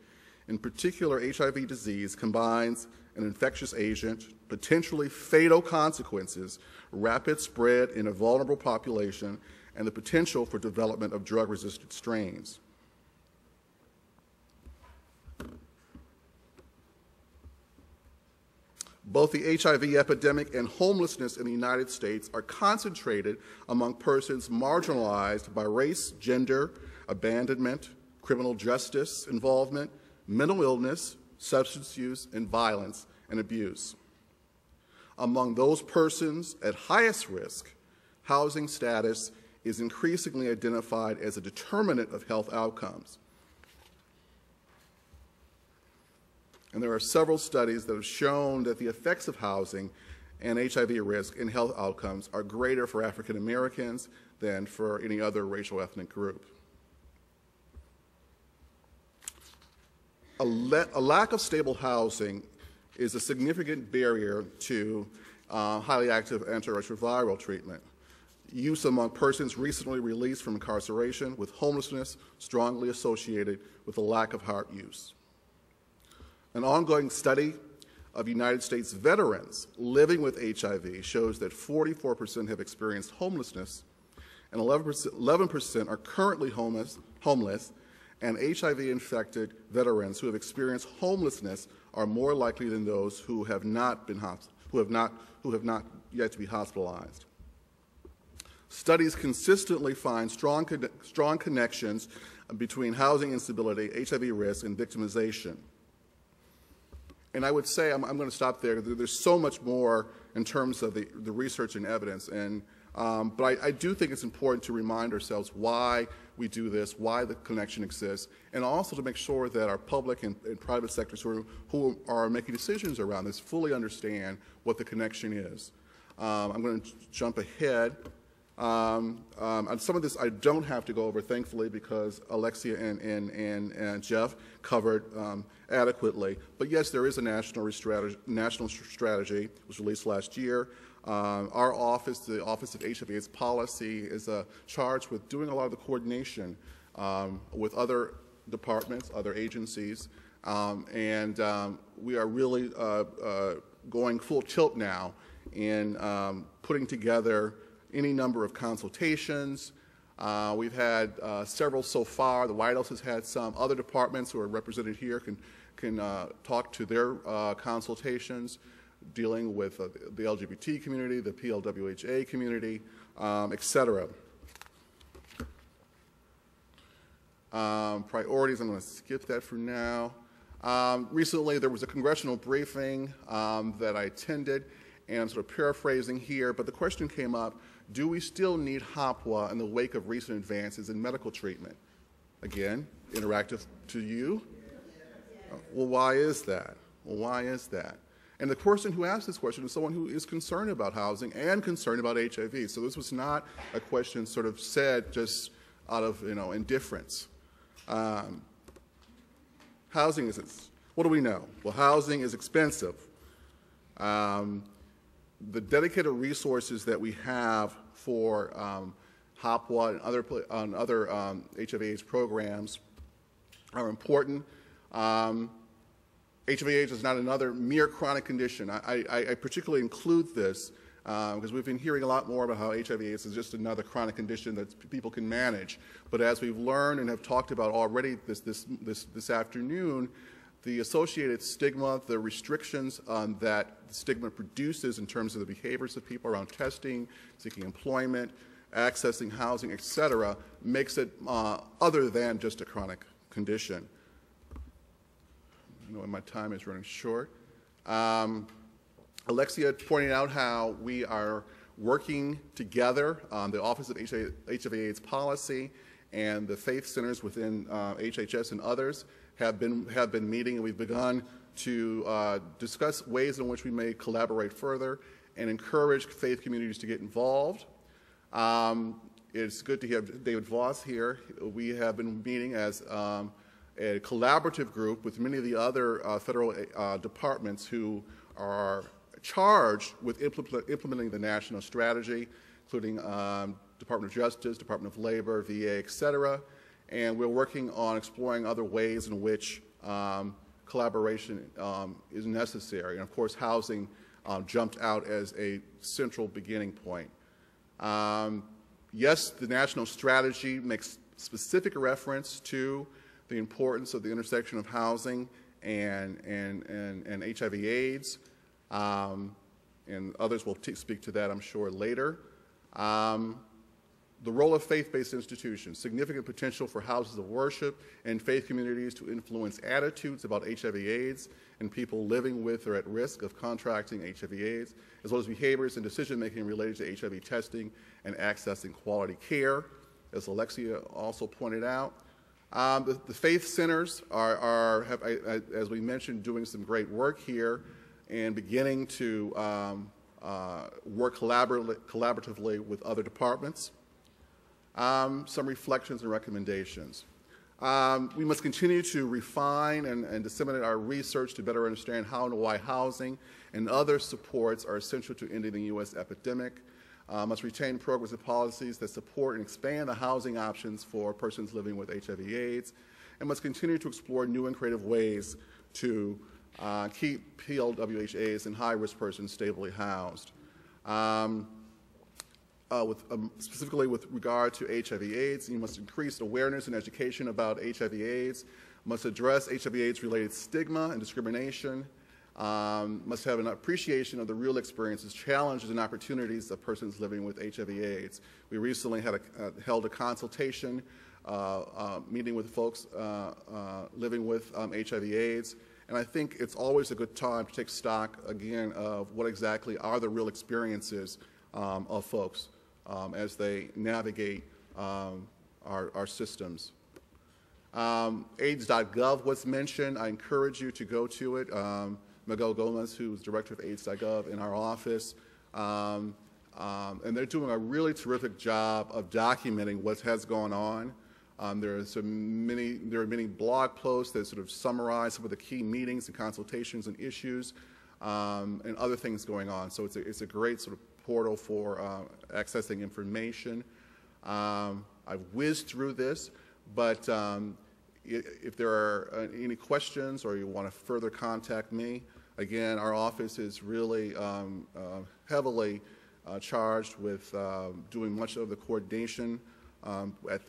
In particular, HIV disease combines an infectious agent, potentially fatal consequences, rapid spread in a vulnerable population, and the potential for development of drug-resistant strains. Both the HIV epidemic and homelessness in the United States are concentrated among persons marginalized by race, gender, abandonment, criminal justice involvement, mental illness, substance use, and violence and abuse. Among those persons at highest risk, housing status is increasingly identified as a determinant of health outcomes. And there are several studies that have shown that the effects of housing and HIV risk in health outcomes are greater for African Americans than for any other racial ethnic group. A lack of stable housing is a significant barrier to highly active antiretroviral treatment. Use among persons recently released from incarceration with homelessness strongly associated with a lack of heart use. An ongoing study of United States veterans living with HIV shows that 44% have experienced homelessness and 11% are currently homeless, and HIV-infected veterans who have experienced homelessness are more likely than those who have not yet to be hospitalized. Studies consistently find strong connections between housing instability, HIV risk, and victimization. And I would say, I'm going to stop there, because there's so much more in terms of the research and evidence. But I do think it's important to remind ourselves why we do this, why the connection exists, and also to make sure that our public and private sectors who are making decisions around this fully understand what the connection is. I'm going to jump ahead. On some of this I don't have to go over, thankfully, because Alexia and Jeff covered adequately. But yes, there is a national strategy, which was released last year. Our office, the Office of HIV/AIDS Policy, is charged with doing a lot of the coordination with other departments, other agencies, and we are really going full tilt now in putting together any number of consultations. We've had several so far. The White House has had some. Other departments who are represented here can talk to their consultations dealing with the LGBT community, the PLWHA community, et cetera. Priorities, I'm going to skip that for now. Recently, there was a congressional briefing that I attended, and I'm sort of paraphrasing here, but the question came up, do we still need HOPWA in the wake of recent advances in medical treatment? Again, interactive to you. Well, why is that? Well, why is that? And the person who asked this question is someone who is concerned about housing and concerned about HIV. So this was not a question sort of said just out of indifference. Housing is, what do we know? Well, housing is expensive. The dedicated resources that we have for HOPWA and other HIV/AIDS programs are important. HIV/AIDS is not another mere chronic condition. I particularly include this because we've been hearing a lot more about how HIV/AIDS is just another chronic condition that people can manage. But as we've learned and have talked about already this afternoon, the associated stigma, the restrictions that the stigma produces in terms of the behaviors of people around testing, seeking employment, accessing housing, et cetera, makes it other than just a chronic condition. I know my time is running short. Alexia pointed out how we are working together, the Office of HIV/AIDS Policy and the faith centers within HHS and others have been meeting, and we've begun to discuss ways in which we may collaborate further and encourage faith communities to get involved. It's good to have David Voss here. We have been meeting as a collaborative group with many of the other federal departments who are charged with implementing the national strategy, including Department Department of Justice, Department of Labor, VA, et cetera. And we're working on exploring other ways in which collaboration is necessary. And of course, housing jumped out as a central beginning point. Yes, the national strategy makes specific reference to the importance of the intersection of housing and HIV/AIDS, and others will speak to that, I'm sure, later. The role of faith-based institutions, significant potential for houses of worship and faith communities to influence attitudes about HIV/AIDS and people living with or at risk of contracting HIV/AIDS, as well as behaviors and decision-making related to HIV testing and accessing quality care, as Alexia also pointed out. The faith centers have, as we mentioned, doing some great work here and beginning to work collaboratively with other departments. Some reflections and recommendations. We must continue to refine and disseminate our research to better understand how and why housing and other supports are essential to ending the U.S. epidemic. Must retain programs and policies that support and expand the housing options for persons living with HIV/AIDS, and must continue to explore new and creative ways to keep PLWH/AIDS and high-risk persons stably housed. Specifically with regard to HIV/AIDS, you must increase awareness and education about HIV/AIDS, must address HIV/AIDS related stigma and discrimination, must have an appreciation of the real experiences, challenges, and opportunities of persons living with HIV/AIDS. We recently held a consultation meeting with folks living with HIV/AIDS, and I think it's always a good time to take stock again of what exactly are the real experiences of folks as they navigate our systems. AIDS.gov was mentioned. I encourage you to go to it. Miguel Gomez, who's director of AIDS.gov in our office, and they're doing a really terrific job of documenting what has gone on. There are many blog posts that sort of summarize some of the key meetings and consultations and issues and other things going on. So it's a great sort of portal for accessing information. I've whizzed through this, but if there are any questions or you want to further contact me, again, our office is really heavily charged with doing much of the coordination at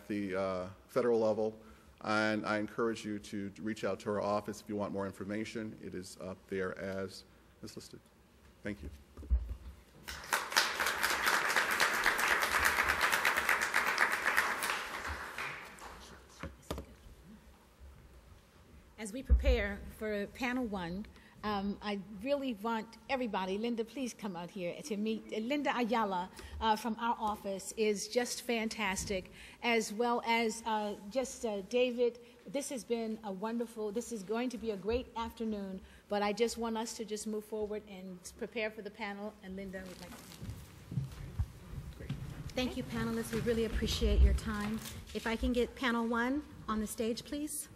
the federal level, and I encourage you to reach out to our office if you want more information. It is up there as listed. Thank you. As we prepare for panel one, I really want everybody, Linda, please come out here to meet. Linda Ayala from our office is just fantastic, as well as David. This has been a wonderful, this is going to be a great afternoon, but I just want us to just move forward and prepare for the panel, and Linda would like to. Thank you, panelists. We really appreciate your time. If I can get panel one on the stage, please.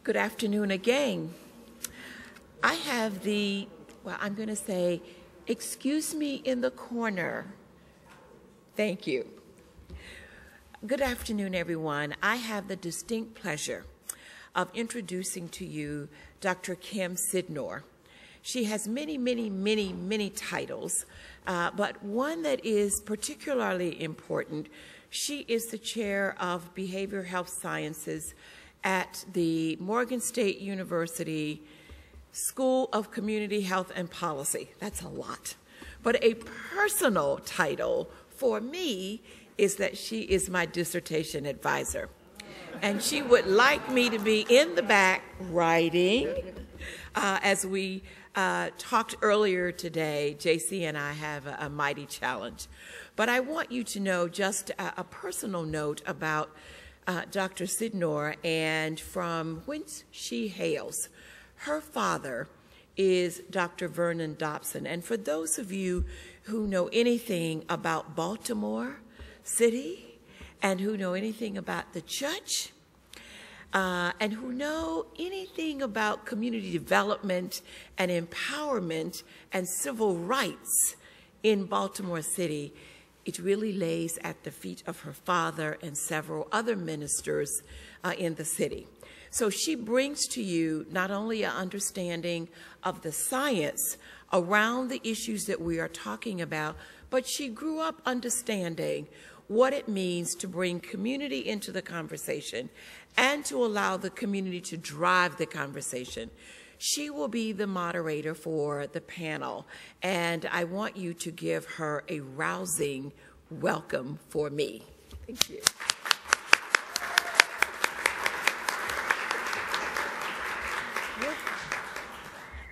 Good afternoon again. I have the, well, I'm going to say, excuse me in the corner. Thank you. Good afternoon, everyone. I have the distinct pleasure of introducing to you Dr. Kim Sidnor. She has many, many, many, many titles, but one that is particularly important. She is the chair of Behavioral Health Sciences at the Morgan State University School of Community Health and Policy. That's a lot. But a personal title for me is that she is my dissertation advisor. And she would like me to be in the back writing. As we talked earlier today, JC and I have a mighty challenge. But I want you to know just a personal note about Dr. Sidnor and from whence she hails. Her father is Dr. Vernon Dobson. And for those of you who know anything about Baltimore City and who know anything about the church and who know anything about community development and empowerment and civil rights in Baltimore City, it really lays at the feet of her father and several other ministers in the city. So she brings to you not only an understanding of the science around the issues that we are talking about, but she grew up understanding what it means to bring community into the conversation and to allow the community to drive the conversation. She will be the moderator for the panel, and I want you to give her a rousing welcome for me. Thank you.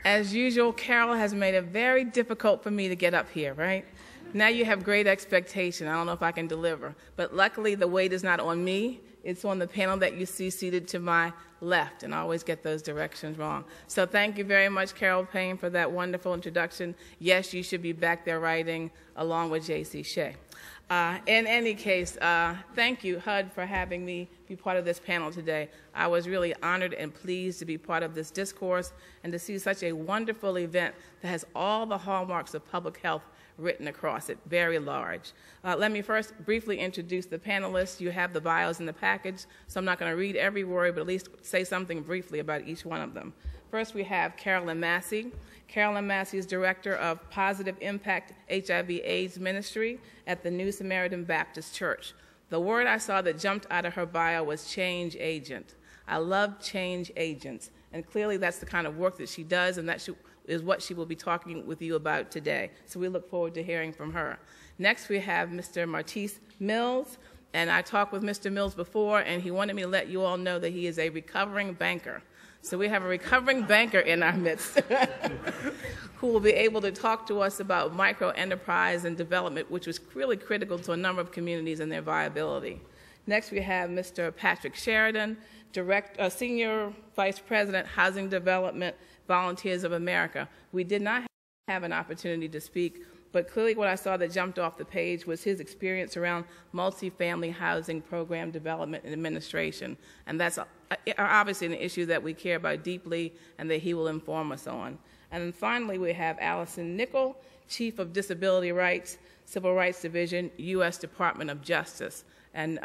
As usual, Carol has made it very difficult for me to get up here, right? Now you have great expectation. I don't know if I can deliver. But luckily, the weight is not on me. It's on the panel that you see seated to my left, and I always get those directions wrong. So thank you very much, Carol Payne, for that wonderful introduction. Yes, you should be back there writing along with J.C. Shea. In any case, thank you, HUD, for having me be part of this panel today. I was really honored and pleased to be part of this discourse and to see such a wonderful event that has all the hallmarks of public health written across it, very large. Let me first briefly introduce the panelists. You have the bios in the package, so I'm not going to read every word, but at least say something briefly about each one of them. First, we have Carolyn Massey. Carolyn Massey is Director of Positive Impact HIV/AIDS Ministry at the New Samaritan Baptist Church. The word I saw that jumped out of her bio was change agent. I love change agents, and clearly that's the kind of work that she does, and that is what she will be talking with you about today. So we look forward to hearing from her. Next, we have Mr. Martise Mills, and I talked with Mr. Mills before, and he wanted me to let you all know that he is a recovering banker. So we have a recovering banker in our midst who will be able to talk to us about micro-enterprise and development, which was really critical to a number of communities and their viability. Next, we have Mr. Patrick Sheridan, Senior Vice President, Housing Development, Volunteers of America. We did not have an opportunity to speak, but clearly what I saw that jumped off the page was his experience around multifamily housing program development and administration. And that's obviously an issue that we care about deeply and that he will inform us on. And then finally, we have Allison Nickel, Chief of Disability Rights, Civil Rights Division, U.S. Department of Justice. And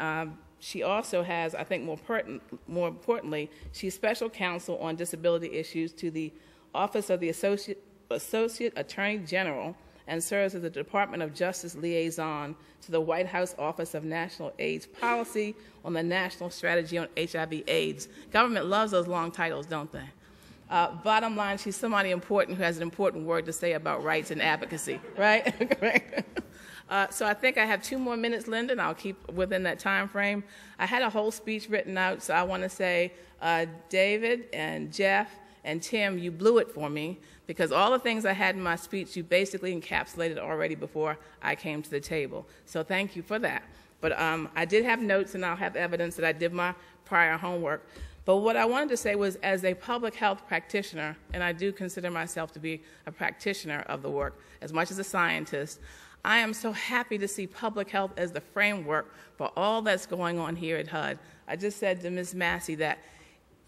she also has, I think more importantly, she's Special Counsel on Disability Issues to the Office of the Associate Attorney General and serves as the Department of Justice liaison to the White House Office of National AIDS Policy on the National Strategy on HIV/AIDS. Government loves those long titles, don't they? Bottom line, she's somebody important who has an important word to say about rights and advocacy, right? So I think I have 2 more minutes, Linda, and I'll keep within that time frame. I had a whole speech written out, so I want to say, David and Jeff and Tim, you blew it for me, because all the things I had in my speech, you basically encapsulated already before I came to the table. So thank you for that. But I did have notes, and I'll have evidence that I did my prior homework. But what I wanted to say was, as a public health practitioner, and I do consider myself to be a practitioner of the work as much as a scientist, I am so happy to see public health as the framework for all that's going on here at HUD. I just said to Ms. Massey that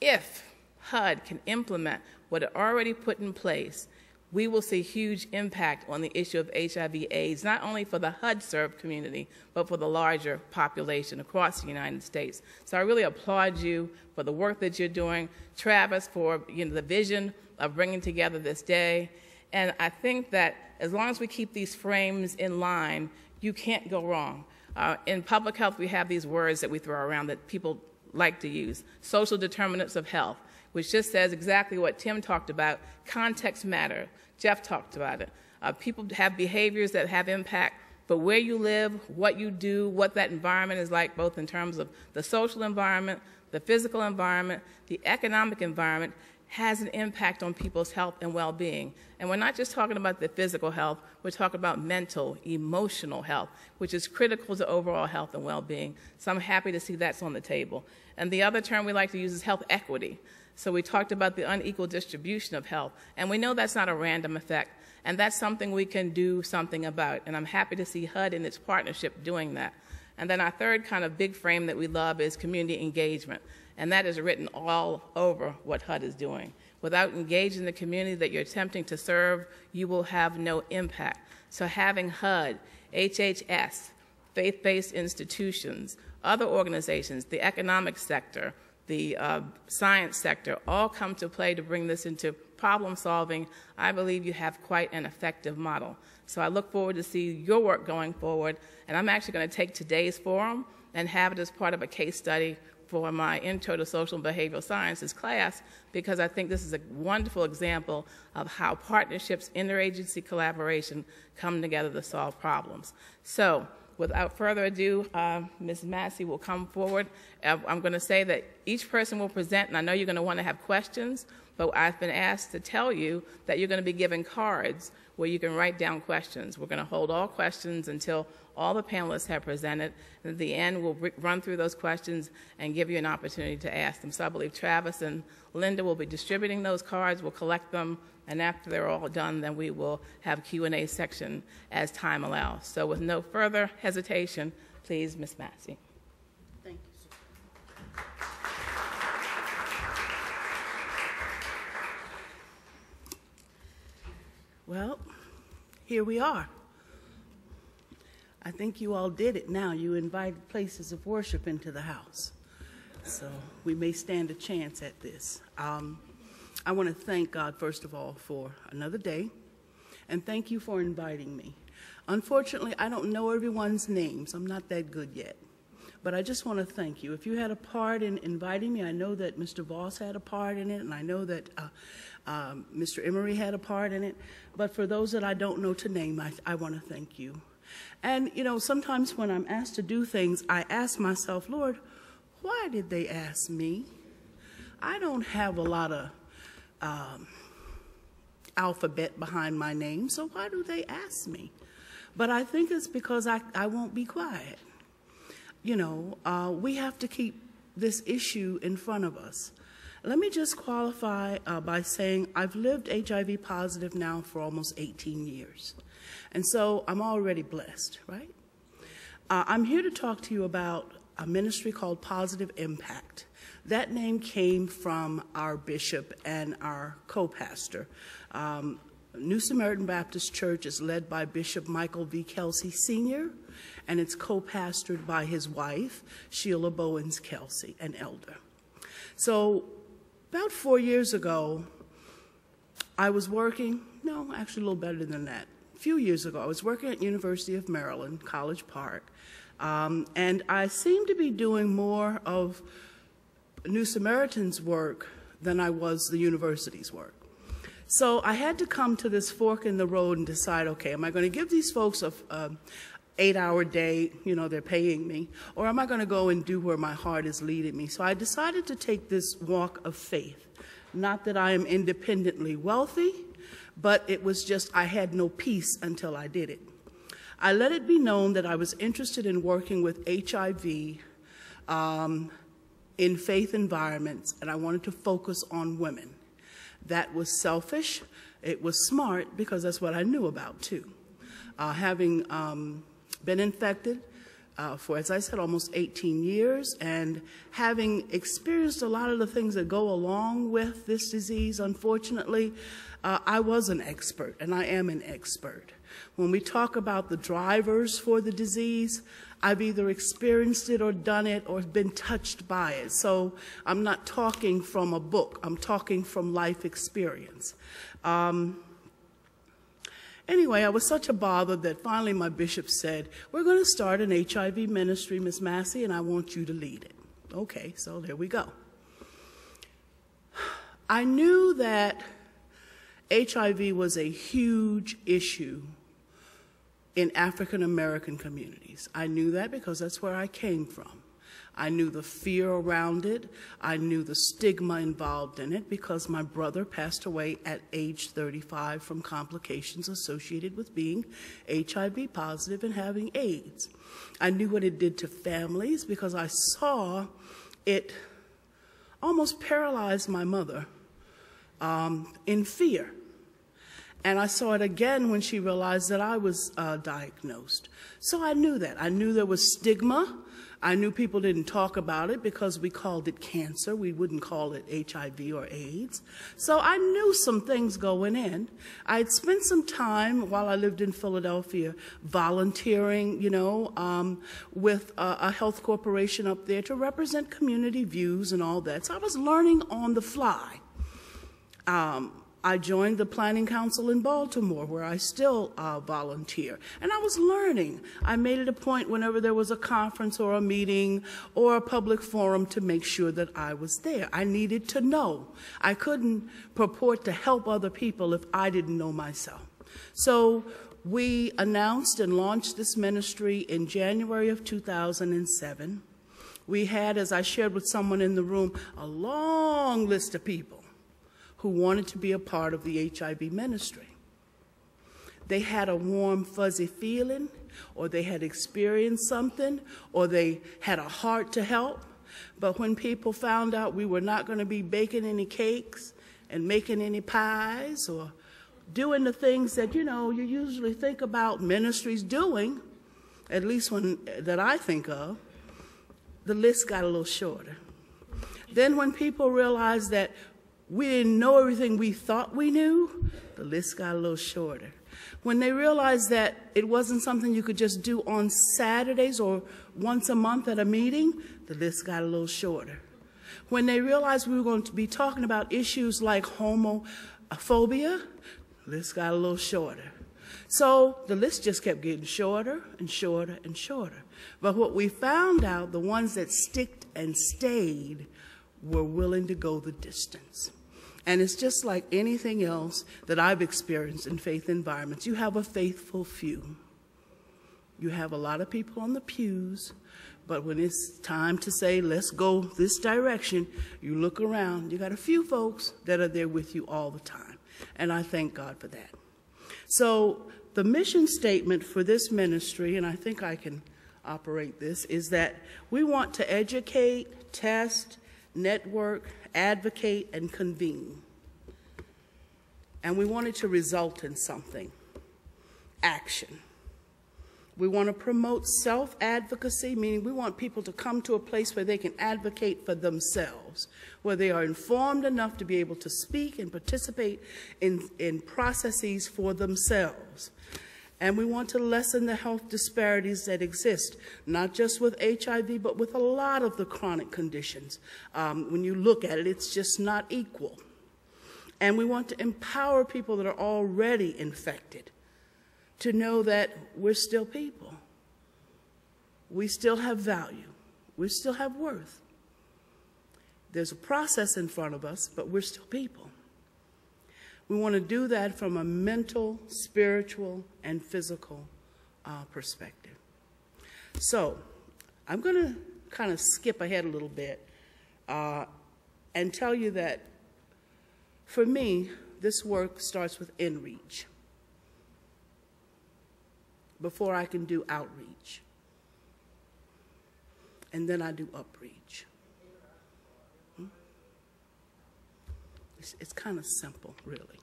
if HUD can implement what it already put in place, we will see huge impact on the issue of HIV/AIDS, not only for the HUD-served community, but for the larger population across the United States. So I really applaud you for the work that you're doing, Travis, for the vision of bringing together this day. And I think that as long as we keep these frames in line, you can't go wrong. In public health, we have these words that we throw around that people like to use: social determinants of health, which just says exactly what Tim talked about. Context matter. Jeff talked about it. People have behaviors that have impact, but where you live, what you do, what that environment is like, both in terms of the social environment, the physical environment, the economic environment, has an impact on people's health and well-being. And we're not just talking about the physical health, we're talking about mental, emotional health, which is critical to overall health and well-being. So I'm happy to see that's on the table. And the other term we like to use is health equity. So we talked about the unequal distribution of health, and we know that's not a random effect, and that's something we can do something about, and I'm happy to see HUD and its partnership doing that. And then our third kind of big frame that we love is community engagement, and that is written all over what HUD is doing. Without engaging the community that you're attempting to serve, you will have no impact. So having HUD, HHS, faith-based institutions, other organizations, the economic sector, the science sector, all come to play to bring this into problem solving, I believe you have quite an effective model. So I look forward to see your work going forward, and I'm actually going to take today's forum and have it as part of a case study for my Intro to Social and Behavioral Sciences class, because I think this is a wonderful example of how partnerships, interagency collaboration come together to solve problems. So, without further ado, Ms. Massey will come forward. I'm going to say that each person will present, and I know you're going to want to have questions, but I've been asked to tell you that you're going to be given cards where you can write down questions. We're going to hold all questions until all the panelists have presented, and at the end we'll run through those questions and give you an opportunity to ask them. So I believe Travis and Linda will be distributing those cards. We'll collect them, and after they're all done, then we will have a Q&A section as time allows. So with no further hesitation, please, Ms. Massey. Thank you. Well, here we are. I think you all did it now. You invited places of worship into the house. So we may stand a chance at this. I want to thank God, first of all, for another day, and thank you for inviting me. Unfortunately, I don't know everyone's names. I'm not that good yet. But I just want to thank you. If you had a part in inviting me, I know that Mr. Voss had a part in it, and I know that Mr. Emery had a part in it. But for those that I don't know to name, I want to thank you. And, you know, sometimes when I'm asked to do things, I ask myself, Lord, why did they ask me? I don't have a lot of alphabet behind my name, so why do they ask me? But I think it's because I won't be quiet. You know, we have to keep this issue in front of us. Let me just qualify by saying I've lived HIV positive now for almost 18 years. And so I'm already blessed, right? I'm here to talk to you about a ministry called Positive Impact. That name came from our bishop and our co-pastor. New Samaritan Baptist Church is led by Bishop Michael V. Kelsey Sr., and it's co-pastored by his wife, Sheila Bowens Kelsey, an elder. So about 4 years ago, I was working, no, actually a little better than that. A few years ago, I was working at University of Maryland, College Park, and I seemed to be doing more of New Samaritan's work than I was the university's work. So I had to come to this fork in the road and decide, okay, am I going to give these folks a 8-hour day, you know, they're paying me, or am I going to go and do where my heart is leading me? So I decided to take this walk of faith. Not that I am independently wealthy, but it was just I had no peace until I did it. I let it be known that I was interested in working with HIV in faith environments, and I wanted to focus on women. That was selfish. It was smart because that's what I knew about too. Having been infected for, as I said, almost 18 years, and having experienced a lot of the things that go along with this disease, unfortunately, I was an expert, and I am an expert. When we talk about the drivers for the disease, I've either experienced it or done it or been touched by it. So I'm not talking from a book, I'm talking from life experience. Anyway, I was such a bother that finally my bishop said, we're going to start an HIV ministry, Miss Massey, and I want you to lead it. Okay, so there we go. I knew that HIV was a huge issue in African American communities. I knew that because that's where I came from. I knew the fear around it. I knew the stigma involved in it because my brother passed away at age 35 from complications associated with being HIV positive and having AIDS. I knew what it did to families because I saw it almost paralyze my mother in fear. And I saw it again when she realized that I was diagnosed. So I knew that. I knew there was stigma. I knew people didn't talk about it because we called it cancer. We wouldn't call it HIV or AIDS. So I knew some things going in. I had spent some time while I lived in Philadelphia volunteering, with a health corporation up there to represent community views and all that. So I was learning on the fly. I joined the Planning Council in Baltimore, where I still volunteer. And I was learning. I made it a point whenever there was a conference or a meeting or a public forum to make sure that I was there. I needed to know. I couldn't purport to help other people if I didn't know myself. So we announced and launched this ministry in January of 2007. We had, as I shared with someone in the room, a long list of people who wanted to be a part of the HIV ministry. They had a warm, fuzzy feeling, or they had experienced something, or they had a heart to help. But when people found out we were not going to be baking any cakes and making any pies or doing the things that, you usually think about ministries doing, at least that I think of, the list got a little shorter. Then when people realized that we didn't know everything we thought we knew, the list got a little shorter. When they realized that it wasn't something you could just do on Saturdays or once a month at a meeting, the list got a little shorter. When they realized we were going to be talking about issues like homophobia, the list got a little shorter. So the list just kept getting shorter and shorter and shorter. But what we found out, the ones that sticked and stayed were willing to go the distance. And it's just like anything else that I've experienced in faith environments. You have a faithful few. You have a lot of people on the pews, but when it's time to say, let's go this direction, you look around, you got a few folks that are there with you all the time. And I thank God for that. So the mission statement for this ministry, and I think I can operate this, is that we want to educate, test, network, advocate, and convene. And we want it to result in something, action. We want to promote self-advocacy, meaning we want people to come to a place where they can advocate for themselves, where they are informed enough to be able to speak and participate in processes for themselves. And we want to lessen the health disparities that exist, not just with HIV, but with a lot of the chronic conditions. When you look at it, it's just not equal. And we want to empower people that are already infected to know that we're still people. We still have value. We still have worth. There's a process in front of us, but we're still people. We want to do that from a mental, spiritual, and physical perspective. So I'm going to kind of skip ahead a little bit and tell you that for me, this work starts with in-reach before I can do outreach. And then I do upreach. It's kind of simple, really.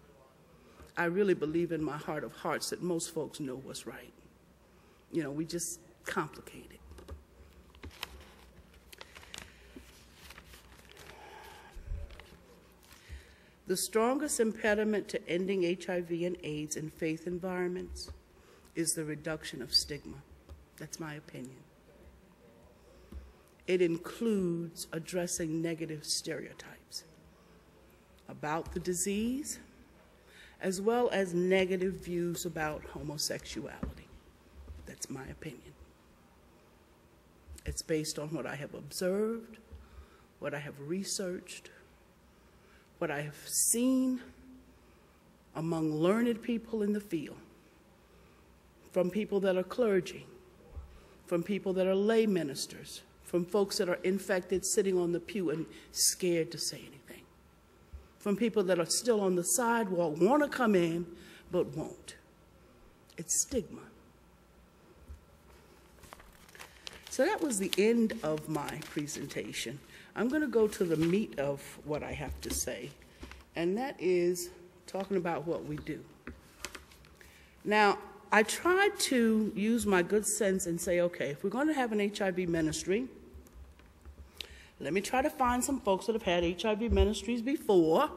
I really believe in my heart of hearts that most folks know what's right. We just complicate it. The strongest impediment to ending HIV and AIDS in faith environments is the reduction of stigma. That's my opinion. It includes addressing negative stereotypes about the disease, as well as negative views about homosexuality. That's my opinion. It's based on what I have observed, what I have researched, what I have seen among learned people in the field, from people that are clergy, from people that are lay ministers, from folks that are infected sitting on the pew and scared to say anything, from people that are still on the sidewalk, want to come in, but won't. It's stigma. So that was the end of my presentation. I'm going to go to the meat of what I have to say, and that is talking about what we do. Now, I tried to use my good sense and say, okay, if we're going to have an HIV ministry, let me try to find some folks that have had HIV ministries before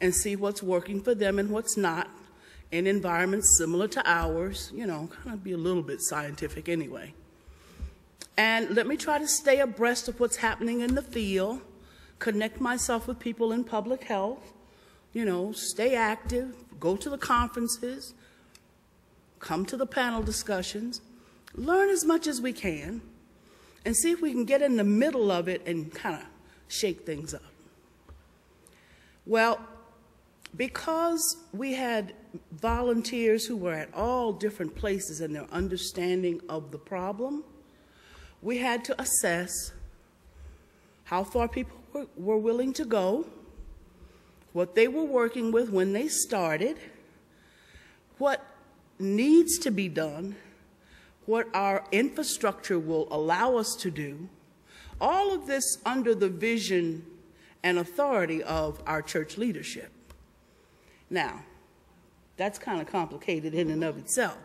and see what's working for them and what's not in environments similar to ours, you know, kind of be a little bit scientific anyway. And let me try to stay abreast of what's happening in the field, connect myself with people in public health, you know, stay active, go to the conferences, come to the panel discussions, learn as much as we can, and see if we can get in the middle of it and kind of shake things up. Well, because we had volunteers who were at all different places in their understanding of the problem, we had to assess how far people were willing to go, what they were working with when they started, what needs to be done, what our infrastructure will allow us to do, all of this under the vision and authority of our church leadership. Now, that's kind of complicated in and of itself.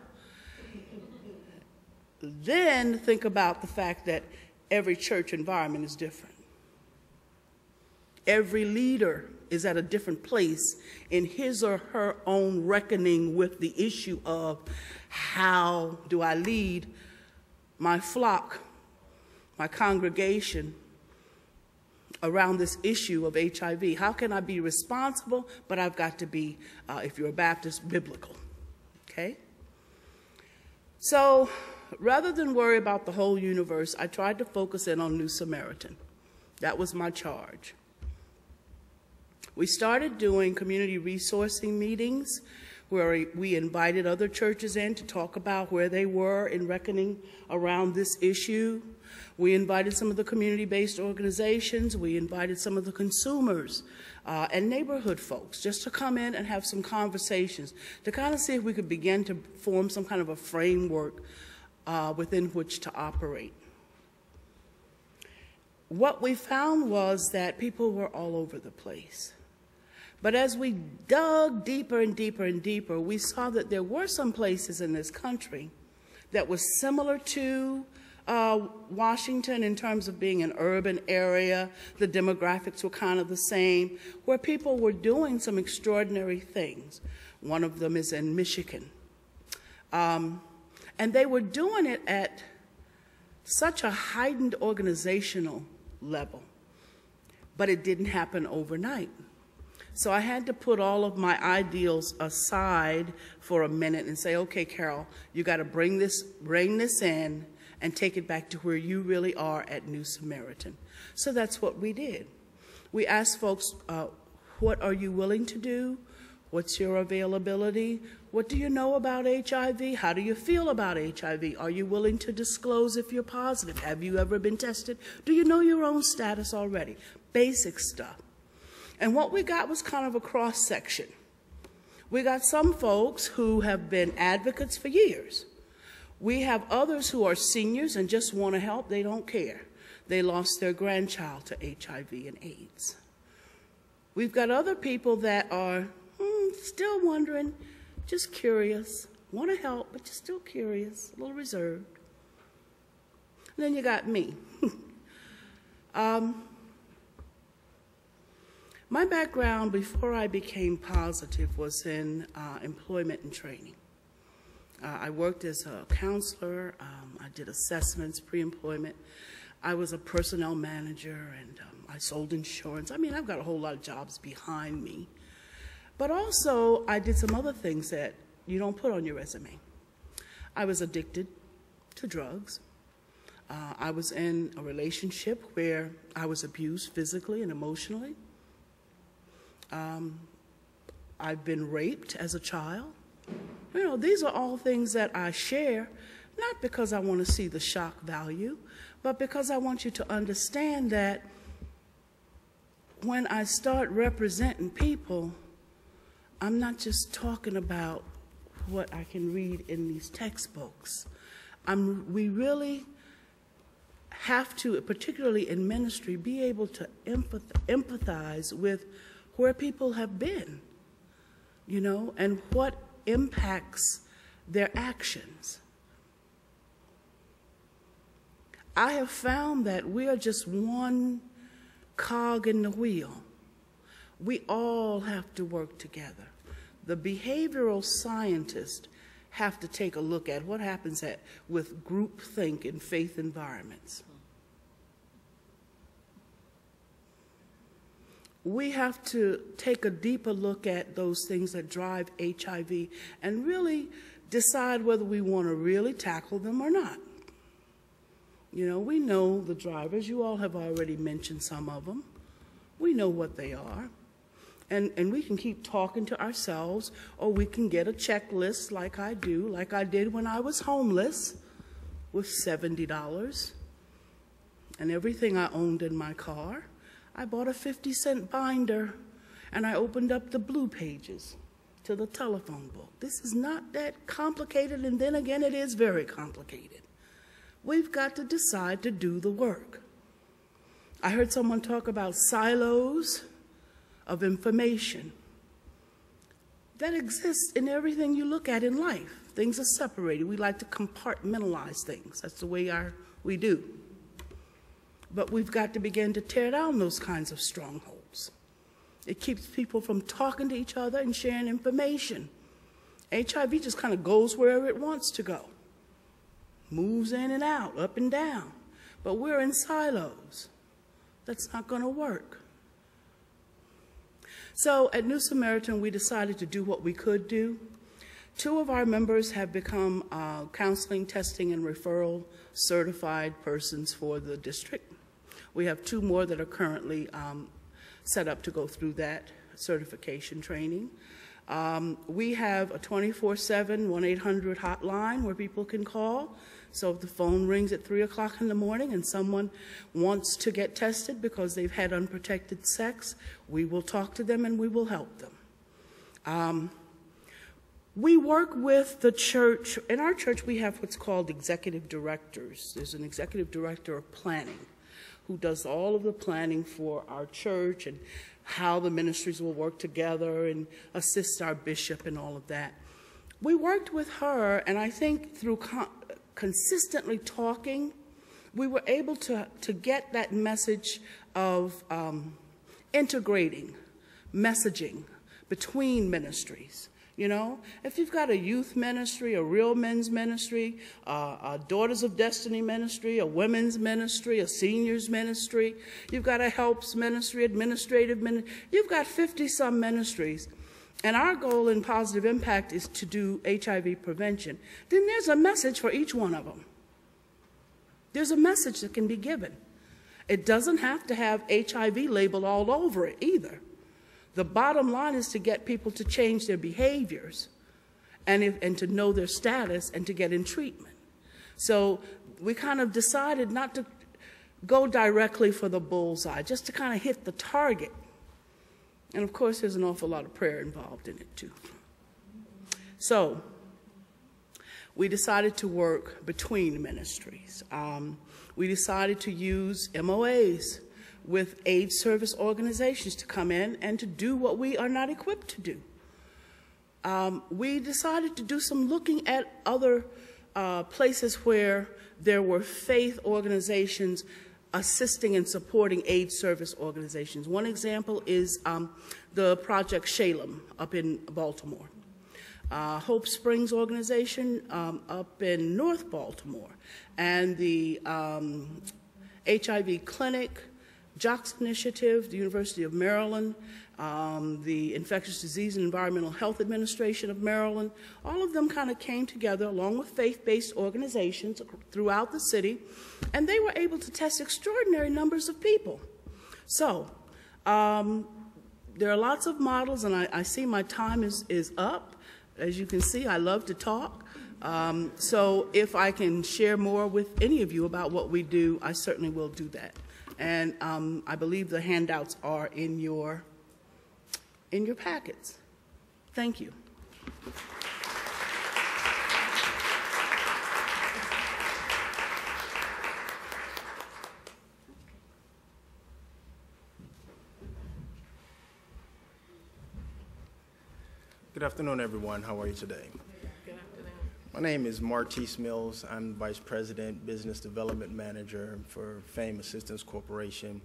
Then think about the fact that every church environment is different. Every leader is at a different place in his or her own reckoning with the issue of how do I lead my flock, my congregation, around this issue of HIV. How can I be responsible, but I've got to be, if you're a Baptist, biblical, okay? So rather than worry about the whole universe, I tried to focus in on New Samaritan. That was my charge. We started doing community resourcing meetings where we invited other churches in to talk about where they were in reckoning around this issue. We invited some of the community-based organizations. We invited some of the consumers and neighborhood folks just to come in and have some conversations to kind of see if we could begin to form some kind of a framework within which to operate. What we found was that people were all over the place. But as we dug deeper and deeper and deeper, we saw that there were some places in this country that was similar to Washington in terms of being an urban area. The demographics were kind of the same, where people were doing some extraordinary things. One of them is in Michigan. And they were doing it at such a heightened organizational level, but it didn't happen overnight. So I had to put all of my ideals aside for a minute and say, okay, Carol, you got to bring this in and take it back to where you really are at New Samaritan. So that's what we did. We asked folks, what are you willing to do? What's your availability? What do you know about HIV? How do you feel about HIV? Are you willing to disclose if you're positive? Have you ever been tested? Do you know your own status already? Basic stuff. And what we got was kind of a cross-section. We got some folks who have been advocates for years. We have others who are seniors and just want to help. They don't care. They lost their grandchild to HIV and AIDS. We've got other people that are still wondering, just curious, want to help, but just still curious, a little reserved. And then you got me. My background before I became positive was in employment and training. I worked as a counselor. I did assessments, pre-employment. I was a personnel manager, and I sold insurance. I mean, I've got a whole lot of jobs behind me. But also, I did some other things that you don't put on your resume. I was addicted to drugs. I was in a relationship where I was abused physically and emotionally. I've been raped as a child. You know, these are all things that I share, not because I want to see the shock value, but because I want you to understand that when I start representing people, I'm not just talking about what I can read in these textbooks. We really have to, particularly in ministry, be able to empathize with where people have been, you know, and what impacts their actions. I have found that we are just one cog in the wheel. We all have to work together. The behavioral scientists have to take a look at what happens with groupthink in faith environments. We have to take a deeper look at those things that drive HIV and really decide whether we want to really tackle them or not. You know, we know the drivers. You all have already mentioned some of them. We know what they are. And we can keep talking to ourselves, or we can get a checklist like I do, like I did when I was homeless with $70 and everything I owned in my car. I bought a 50-cent binder, and I opened up the blue pages to the telephone book. This is not that complicated, and then again, it is very complicated. We've got to decide to do the work. I heard someone talk about silos of information. That exists in everything you look at in life. Things are separated. We like to compartmentalize things. That's the way we do. But we've got to begin to tear down those kinds of strongholds. It keeps people from talking to each other and sharing information. HIV just kind of goes wherever it wants to go. Moves in and out, up and down. But we're in silos. That's not going to work. So at New Samaritan, we decided to do what we could do. 2 of our members have become counseling, testing, and referral certified persons for the district. We have 2 more that are currently set up to go through that certification training. We have a 24/7 1-800 hotline where people can call. So if the phone rings at 3 o'clock in the morning and someone wants to get tested because they've had unprotected sex, we will talk to them and we will help them. We work with the church. In our church, we have what's called executive directors. There's an executive director of planning who does all of the planning for our church and how the ministries will work together and assist our bishop and all of that. We worked with her, and I think through consistently talking, we were able to get that message of integrating messaging between ministries. You know, if you've got a youth ministry, a real men's ministry, a Daughters of Destiny ministry, a women's ministry, a seniors ministry, you've got a helps ministry, administrative ministry, you've got 50-some ministries. And our goal in Positive Impact is to do HIV prevention. Then there's a message for each one of them. There's a message that can be given. It doesn't have to have HIV labeled all over it either. The bottom line is to get people to change their behaviors and to know their status and to get in treatment. So we kind of decided not to go directly for the bullseye, just to kind of hit the target. And of course, there's an awful lot of prayer involved in it too. So we decided to work between ministries. We decided to use MOAs with AIDS service organizations to come in and to do what we are not equipped to do. We decided to do some looking at other places where there were faith organizations assisting and supporting AIDS service organizations. One example is the Project Shalem up in Baltimore. Hope Springs organization up in North Baltimore, and the HIV clinic, JOCS initiative, the University of Maryland, the Infectious Disease and Environmental Health Administration of Maryland. All of them kind of came together along with faith-based organizations throughout the city, and they were able to test extraordinary numbers of people. So there are lots of models, and I see my time is up. As you can see, I love to talk. So if I can share more with any of you about what we do, I certainly will do that. And I believe the handouts are in your packets. Thank you. Good afternoon, everyone. How are you today? Good afternoon. My name is Martise Mills. I'm Vice President, Business Development Manager for FAME Assistance Corporation,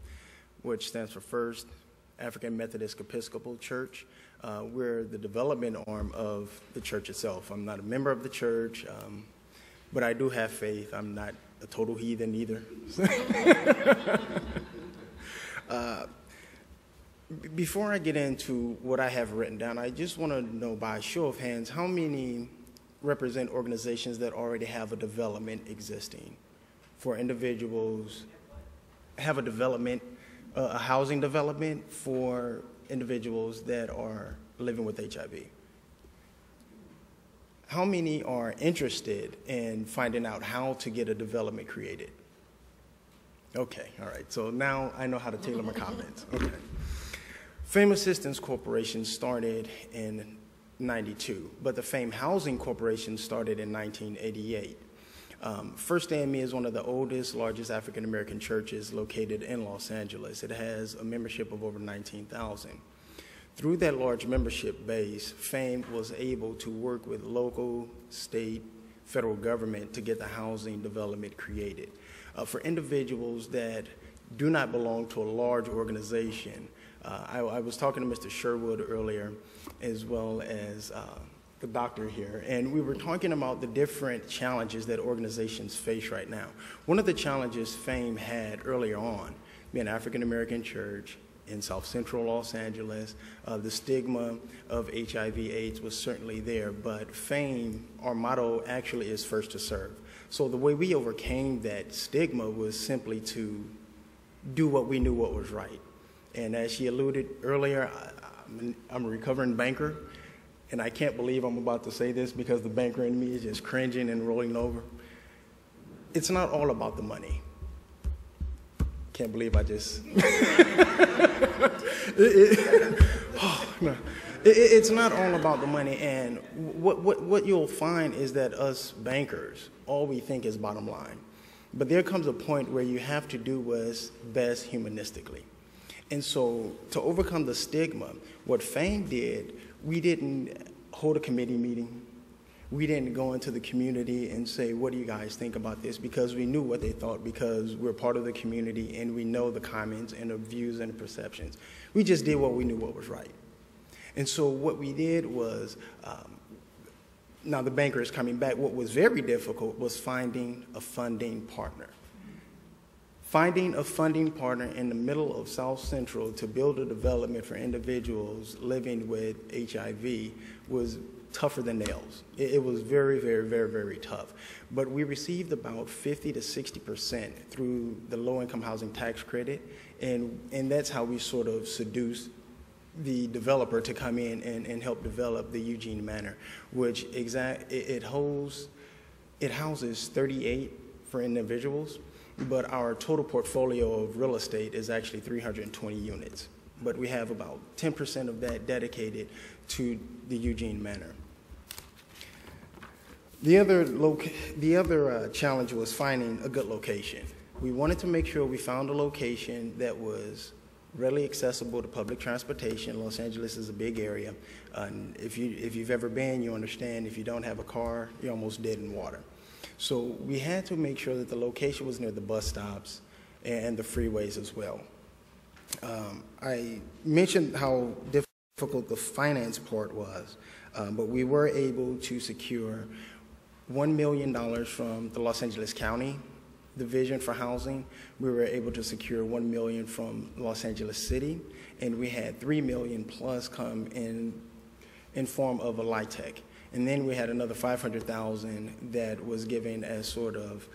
which stands for First African Methodist Episcopal Church. We're the development arm of the church itself. I'm not a member of the church, but I do have faith. I'm not a total heathen either. Before I get into what I have written down, I just want to know by a show of hands, how many represent organizations that already have a development existing for individuals, have a development, a housing development for individuals that are living with HIV? How many are interested in finding out how to get a development created? Okay, all right, so now I know how to tailor my comments. Okay. FAME Assistance Corporation started in '92, but the FAME Housing Corporation started in 1988. First AME is one of the oldest, largest African-American churches located in Los Angeles. It has a membership of over 19,000. Through that large membership base, FAME was able to work with local, state, federal government to get the housing development created. For individuals that do not belong to a large organization, I was talking to Mr. Sherwood earlier, as well as the doctor here, and we were talking about the different challenges that organizations face right now. One of the challenges FAME had earlier on, being an African-American church in South Central Los Angeles, the stigma of HIV/AIDS was certainly there, but FAME, our motto actually is first to serve. So the way we overcame that stigma was simply to do what we knew what was right. And as she alluded earlier, I'm a recovering banker, and I can't believe I'm about to say this because the banker in me is just cringing and rolling over. It's not all about the money. Can't believe I just... It's not all about the money, and what you'll find is that us bankers, all we think is bottom line. But there comes a point where you have to do what's best humanistically. And so to overcome the stigma, what FAME did, we didn't hold a committee meeting. We didn't go into the community and say, what do you guys think about this? Because we knew what they thought, because we're part of the community and we know the comments and the views and the perceptions. We just did what we knew what was right. And so what we did was, now the banker is coming back, what was very difficult was finding a funding partner. Finding a funding partner in the middle of South Central to build a development for individuals living with HIV was tougher than nails. It was very, very, very, very tough. But we received about 50 to 60% through the low-income housing tax credit, and that's how we sort of seduced the developer to come in and help develop the Eugene Manor, which it houses 38 for individuals. But our total portfolio of real estate is actually 320 units. But we have about 10% of that dedicated to the Eugene Manor. The other challenge was finding a good location. We wanted to make sure we found a location that was readily accessible to public transportation. Los Angeles is a big area. If you've ever been, you understand if you don't have a car, you're almost dead in water. So we had to make sure that the location was near the bus stops, and the freeways as well. I mentioned how difficult the finance part was, but we were able to secure $1 million from the Los Angeles County Division for Housing. We were able to secure $1 million from Los Angeles City, and we had $3 million plus come in form of a LIHTC. And then we had another $500,000 that was given as sort of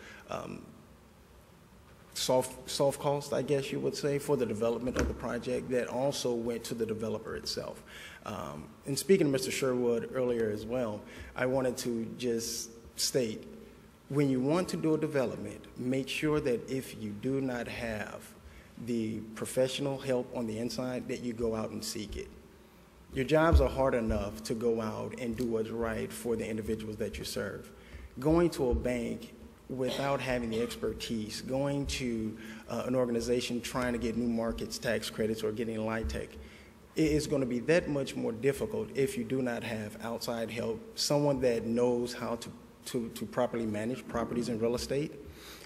soft cost, I guess you would say, for the development of the project that also went to the developer itself. And speaking to Mr. Sherwood earlier as well, I wanted to just state, when you want to do a development, make sure that if you do not have the professional help on the inside, that you go out and seek it. Your jobs are hard enough to go out and do what's right for the individuals that you serve. Going to a bank without having the expertise, going to an organization trying to get new markets tax credits or getting LIHTC, it is going to be that much more difficult if you do not have outside help, someone that knows how to properly manage properties and real estate.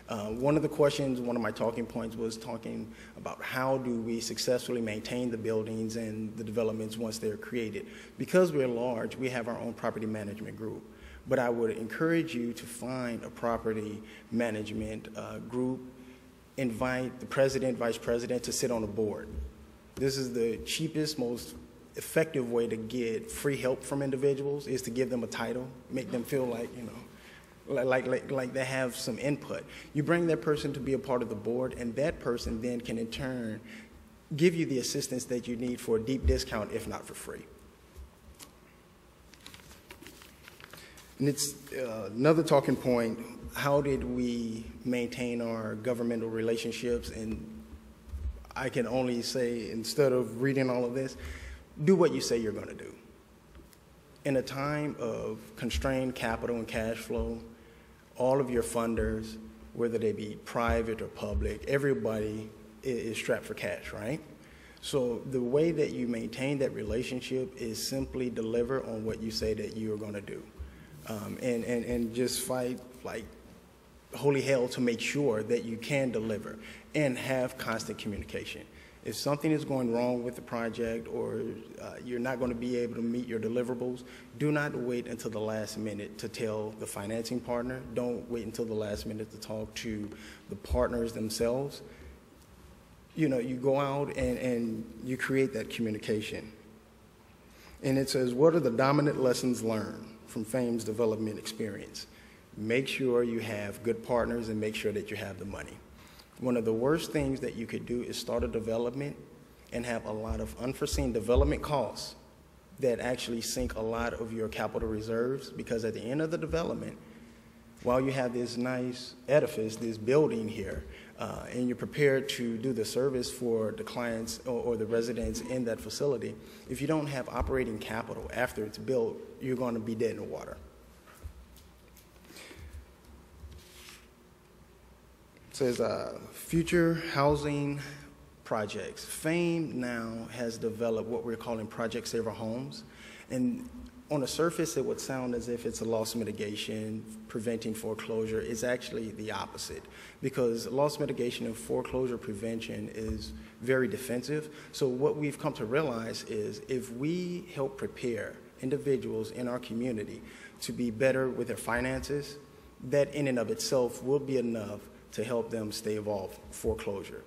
One of the questions, one of my talking points was talking about how do we successfully maintain the buildings and the developments once they're created. Because we're large, we have our own property management group. But I would encourage you to find a property management group, invite the president, vice president to sit on a board. This is the cheapest, most effective way to get free help from individuals, is to give them a title, make them feel like, you know, like they have some input. You bring that person to be a part of the board, and that person then can in turn give you the assistance that you need for a deep discount, if not for free. And it's another talking point, how did we maintain our governmental relationships? And I can only say, instead of reading all of this, do what you say you're going to do. In a time of constrained capital and cash flow, all of your funders, whether they be private or public, everybody is strapped for cash, right? So the way that you maintain that relationship is simply deliver on what you say that you are going to do. And just fight like holy hell to make sure that you can deliver and have constant communication. If something is going wrong with the project or you're not going to be able to meet your deliverables, do not wait until the last minute to tell the financing partner. Don't wait until the last minute to talk to the partners themselves. You know, you go out and you create that communication. And it says, what are the dominant lessons learned from FAME's development experience? Make sure you have good partners and make sure that you have the money. One of the worst things that you could do is start a development and have a lot of unforeseen development costs that actually sink a lot of your capital reserves, because at the end of the development, while you have this nice edifice, this building here, and you're prepared to do the service for the clients or the residents in that facility, if you don't have operating capital after it's built, you're going to be dead in the water. It says future housing projects. FAME now has developed what we're calling Project Saver Homes. And on the surface, it would sound as if it's a loss mitigation, preventing foreclosure. It's actually the opposite, because loss mitigation and foreclosure prevention is very defensive. So what we've come to realize is if we help prepare individuals in our community to be better with their finances, that in and of itself will be enough to help them stay off foreclosure.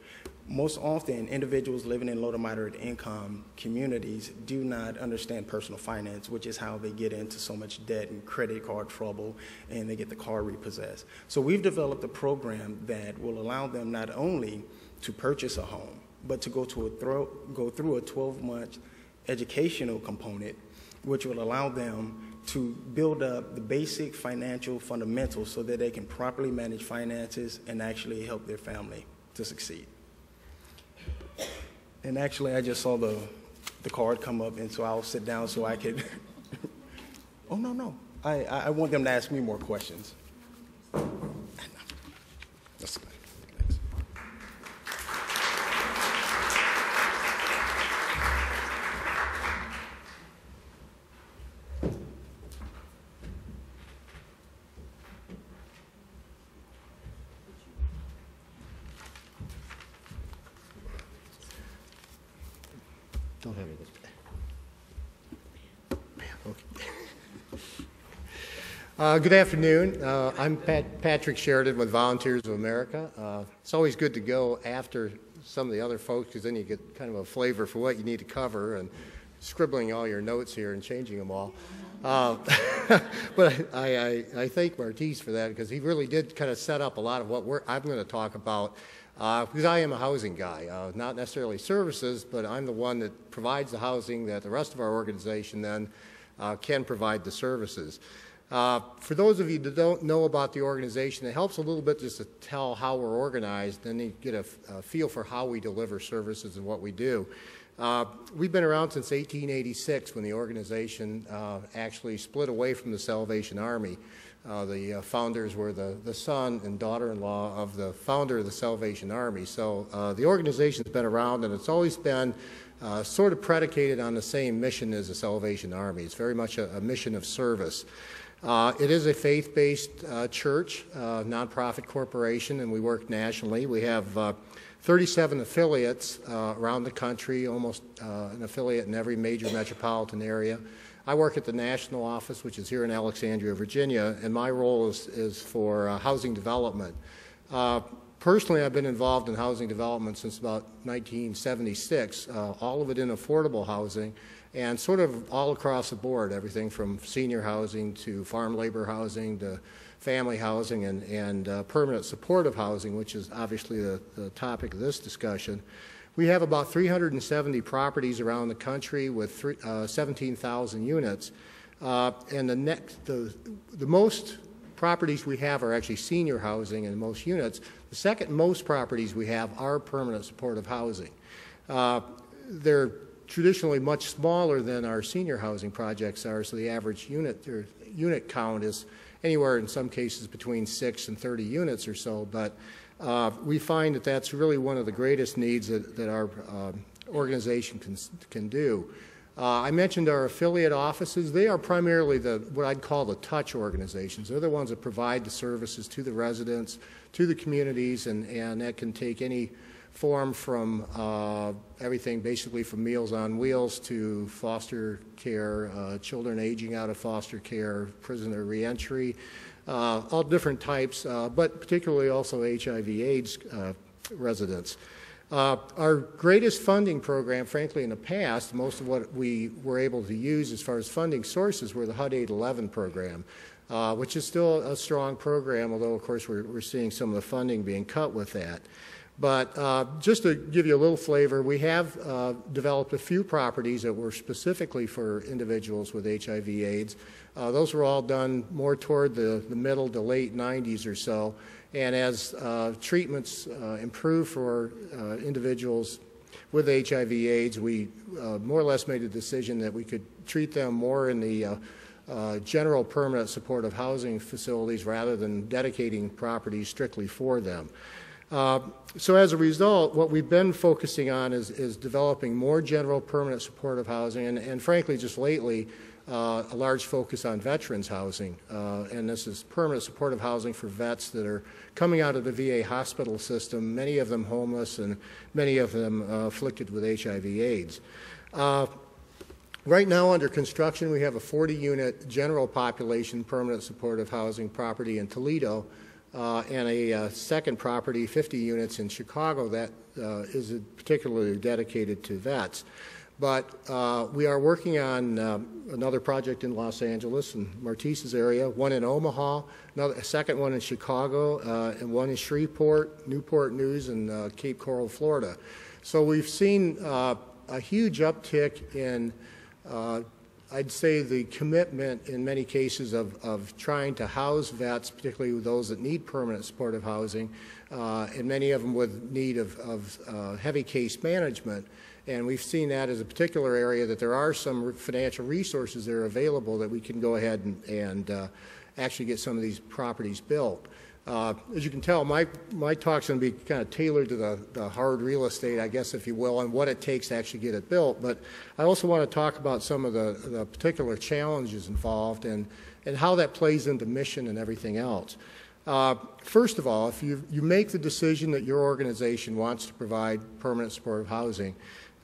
Most often, individuals living in low to moderate income communities do not understand personal finance, which is how they get into so much debt and credit card trouble, and they get the car repossessed. So we've developed a program that will allow them not only to purchase a home, but to go through a 12-month educational component, which will allow them to build up the basic financial fundamentals so that they can properly manage finances and actually help their family to succeed. And actually, I just saw the card come up, and so I'll sit down so I could. Oh, no. I want them to ask me more questions. That's good. Thanks. Don't have anything. Okay. Good afternoon. I'm Patrick Sheridan with Volunteers of America. It's always good to go after some of the other folks because then you get kind of a flavor for what you need to cover and scribbling all your notes here and changing them all. But I thank Martise for that because he really did kind of set up a lot of what I'm going to talk about because I am a housing guy, not necessarily services, but I'm the one that provides the housing that the rest of our organization then can provide the services. For those of you that don't know about the organization, it helps a little bit just to tell how we're organized, then you get a feel for how we deliver services and what we do. We've been around since 1886 when the organization actually split away from the Salvation Army. The founders were the son and daughter-in-law of the founder of the Salvation Army. So the organization's been around, and it's always been sort of predicated on the same mission as the Salvation Army. It's very much a mission of service. It is a faith-based church, nonprofit corporation, and we work nationally. We have 37 affiliates around the country, almost an affiliate in every major metropolitan area. I work at the national office, which is here in Alexandria, Virginia, and my role is for housing development. Personally, I've been involved in housing development since about 1976, all of it in affordable housing, and sort of all across the board, everything from senior housing to farm labor housing to family housing and permanent supportive housing, which is obviously the topic of this discussion. We have about 370 properties around the country with 17,000 units. And the most properties we have are actually senior housing and most units. The second most properties we have are permanent supportive housing. They're traditionally much smaller than our senior housing projects are, so the average unit count is anywhere in some cases between 6 and 30 units or so, but we find that that's really one of the greatest needs that our organization can do. I mentioned our affiliate offices. They are primarily what I'd call the touch organizations. They're the ones that provide the services to the residents, to the communities, and that can take any form from everything basically from Meals on Wheels to foster care, children aging out of foster care, prisoner reentry, all different types, but particularly also HIV/AIDS residents. Our greatest funding program, frankly, in the past, most of what we were able to use as far as funding sources were the HUD 811 program, which is still a strong program, although, of course, we're seeing some of the funding being cut with that. But just to give you a little flavor, we have developed a few properties that were specifically for individuals with HIV/AIDS. Those were all done more toward the middle to late 90s or so. And as treatments improve for individuals with HIV/AIDS, we more or less made a decision that we could treat them more in the general permanent supportive housing facilities rather than dedicating properties strictly for them. So as a result, what we've been focusing on is developing more general permanent supportive housing and frankly, just lately, a large focus on veterans housing. And this is permanent supportive housing for vets that are coming out of the VA hospital system, many of them homeless and many of them afflicted with HIV/AIDS. Right now under construction, we have a 40-unit general population permanent supportive housing property in Toledo, and a second property, 50 units in Chicago, that is particularly dedicated to vets. But we are working on another project in Los Angeles in Martise's area, one in Omaha, a second one in Chicago, and one in Shreveport, Newport News, and Cape Coral, Florida. So we've seen a huge uptick in I'd say the commitment in many cases of trying to house vets, particularly those that need permanent supportive housing, and many of them with need of heavy case management. And we've seen that as a particular area that there are some financial resources that are available that we can go ahead and actually get some of these properties built. As you can tell, my talk's going to be kind of tailored to the hard real estate, I guess, if you will, and what it takes to actually get it built. But I also want to talk about some of the particular challenges involved and how that plays into mission and everything else. First of all, if you make the decision that your organization wants to provide permanent supportive housing,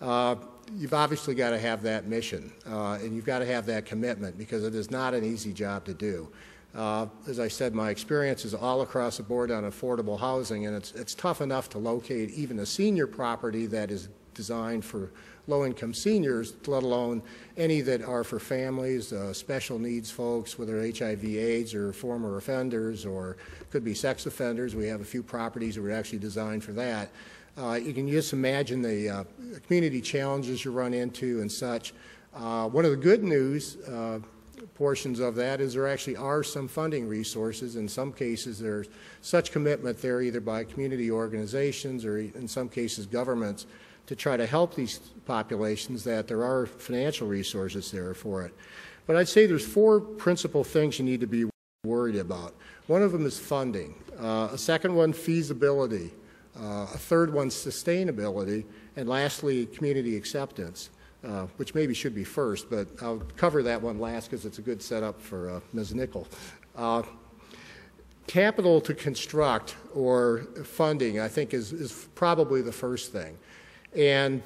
you've obviously got to have that mission, and you've got to have that commitment, because it is not an easy job to do. As I said, my experience is all across the board on affordable housing, and it's tough enough to locate even a senior property that is designed for low-income seniors, let alone any that are for families, special needs folks, whether HIV/AIDS or former offenders, or could be sex offenders. We have a few properties that were actually designed for that. You can just imagine the community challenges you run into and such. One of the good news portions of that is there actually are some funding resources. In some cases, there's such commitment there either by community organizations or in some cases governments to try to help these populations, that there are financial resources there for it. But I'd say there's four principal things you need to be worried about. One of them is funding. A second one, feasibility. A third one, sustainability. And lastly, community acceptance, which maybe should be first, but I'll cover that one last because it's a good setup for Ms. Nickel. Capital to construct or funding, I think, is probably the first thing. And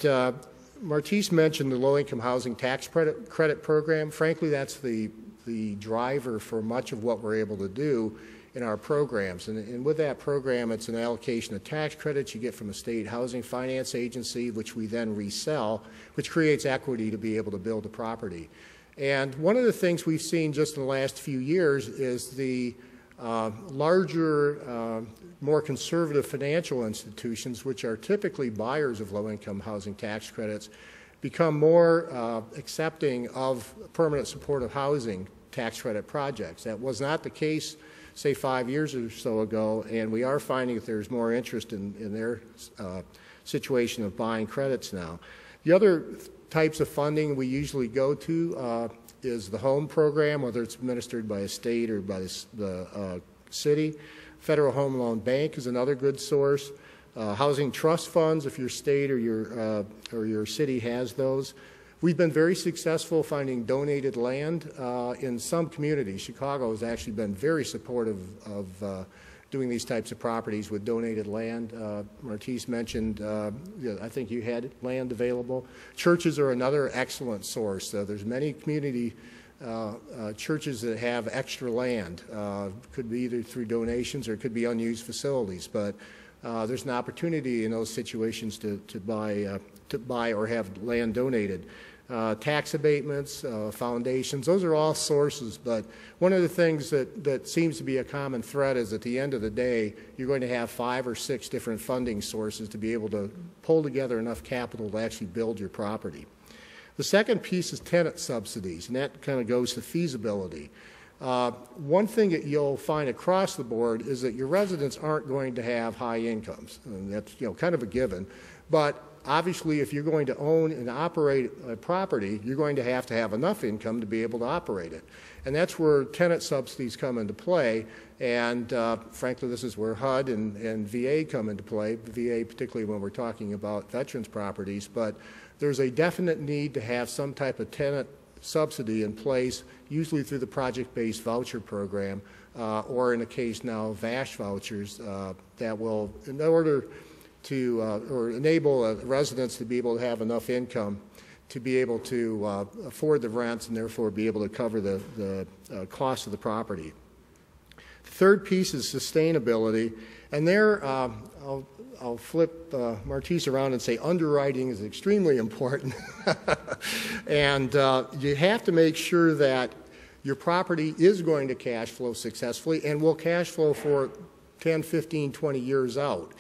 Martise mentioned the low-income housing tax credit program. Frankly, that's the driver for much of what we're able to do in our programs. And with that program, it's an allocation of tax credits you get from a state housing finance agency, which we then resell, which creates equity to be able to build a property. And one of the things we've seen just in the last few years is the larger, more conservative financial institutions, which are typically buyers of low-income housing tax credits, become more accepting of permanent supportive housing tax credit projects. That was not the case, say, 5 years or so ago, and we are finding that there's more interest in their situation of buying credits now. The other types of funding we usually go to is the home program, whether it's administered by a state or by the city. Federal Home Loan Bank is another good source. Housing trust funds, if your state or your city has those. We've been very successful finding donated land in some communities. Chicago has actually been very supportive of doing these types of properties with donated land. Martise mentioned, I think you had land available. Churches are another excellent source. There's many community churches that have extra land. Could be either through donations or it could be unused facilities. But there's an opportunity in those situations to buy or have land donated. Tax abatements, foundations, those are all sources, but one of the things that seems to be a common thread is at the end of the day, you're going to have 5 or 6 different funding sources to be able to pull together enough capital to actually build your property. The second piece is tenant subsidies, and that kind of goes to feasibility. One thing that you'll find across the board is that your residents aren't going to have high incomes, and that's kind of a given, but obviously, if you're going to own and operate a property, you're going to have enough income to be able to operate it. And that's where tenant subsidies come into play. And frankly, this is where HUD and VA come into play, VA particularly when we're talking about veterans properties. But there's a definite need to have some type of tenant subsidy in place, usually through the project-based voucher program, or in the case now, VASH vouchers, that will, in order to or enable residents to be able to have enough income to be able to afford the rents and therefore be able to cover the cost of the property. The third piece is sustainability, and there I'll flip Martise around and say underwriting is extremely important. And you have to make sure that your property is going to cash flow successfully and will cash flow for 10, 15, 20 years out.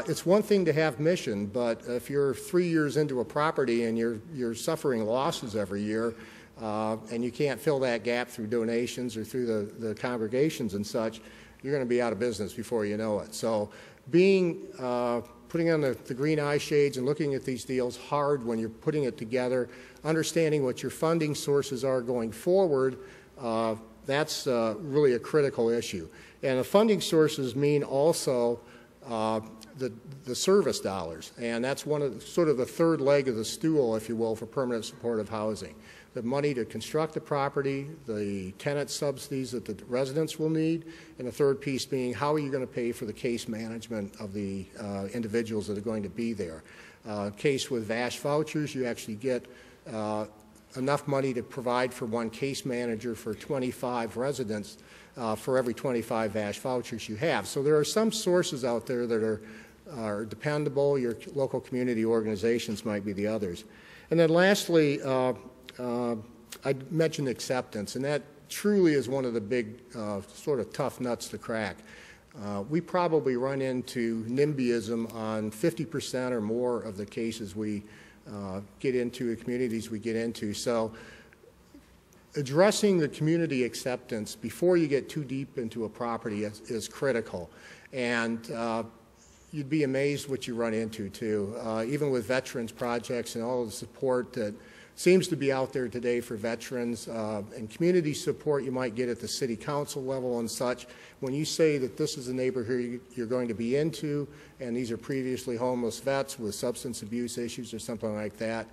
It's one thing to have mission, but if you're 3 years into a property and you're suffering losses every year, and you can't fill that gap through donations or through the congregations and such, you're going to be out of business before you know it. So putting on the green eye shades and looking at these deals hard when you're putting it together, understanding what your funding sources are going forward, that's really a critical issue. And the funding sources mean also the service dollars, and that's one of sort of the third leg of the stool, if you will, for permanent supportive housing. The money to construct the property, the tenant subsidies that the residents will need, and the third piece being how are you going to pay for the case management of the individuals that are going to be there. case with VASH vouchers, you actually get enough money to provide for one case manager for 25 residents for every 25 VASH vouchers you have. So there are some sources out there that are dependable. Your local community organizations might be the others. And then lastly, I mentioned acceptance, and that truly is one of the big sort of tough nuts to crack. We probably run into NIMBYism on 50% or more of the cases we get into, the communities we get into. So addressing the community acceptance before you get too deep into a property is critical. And you'd be amazed what you run into, too. Even with veterans projects and all of the support that seems to be out there today for veterans and community support you might get at the city council level and such. When you say that this is a neighborhood you're going to be into and these are previously homeless vets with substance abuse issues or something like that,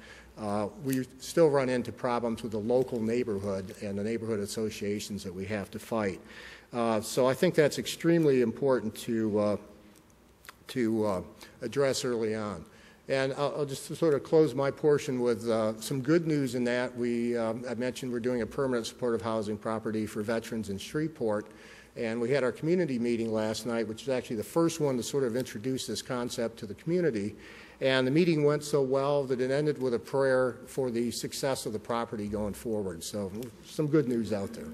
we still run into problems with the local neighborhood and the neighborhood associations that we have to fight. So I think that's extremely important to address early on. And I'll just sort of close my portion with some good news in that I mentioned we're doing a permanent supportive housing property for veterans in Shreveport. And we had our community meeting last night, which is actually the first one to sort of introduce this concept to the community. And the meeting went so well that it ended with a prayer for the success of the property going forward. So some good news out there.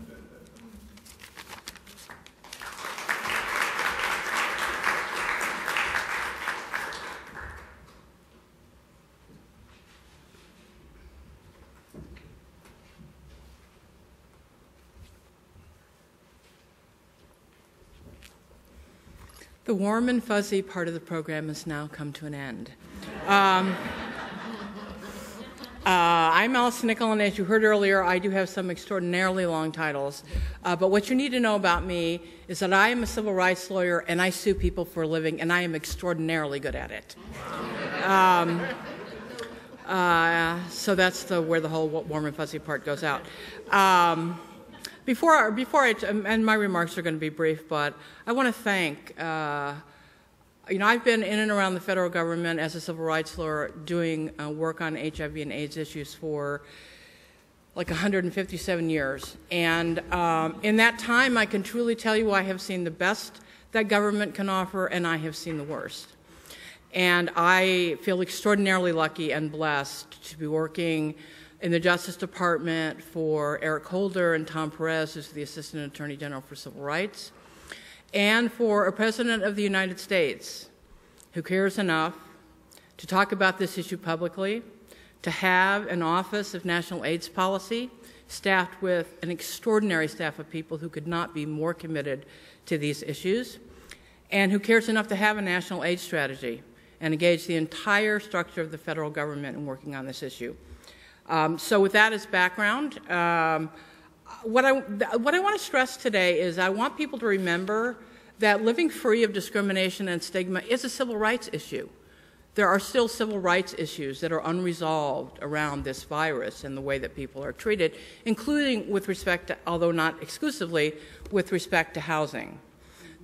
The warm and fuzzy part of the program has now come to an end. I'm Allison Nickel, and as you heard earlier, I do have some extraordinarily long titles. But what you need to know about me is that I am a civil rights lawyer, and I sue people for a living, and I am extraordinarily good at it. So that's where the whole warm and fuzzy part goes out. And my remarks are going to be brief, but I want to thank, I've been in and around the federal government as a civil rights lawyer doing work on HIV and AIDS issues for like 157 years. And in that time, I can truly tell you I have seen the best that government can offer, and I have seen the worst. And I feel extraordinarily lucky and blessed to be working in the Justice Department for Eric Holder and Tom Perez, who's the Assistant Attorney General for Civil Rights, and for a President of the United States who cares enough to talk about this issue publicly, to have an Office of National AIDS Policy staffed with an extraordinary staff of people who could not be more committed to these issues, and who cares enough to have a national AIDS strategy and engage the entire structure of the federal government in working on this issue. So with that as background, what I want to stress today is I want people to remember that living free of discrimination and stigma is a civil rights issue. There are still civil rights issues that are unresolved around this virus and the way that people are treated, including with respect to, although not exclusively, with respect to housing.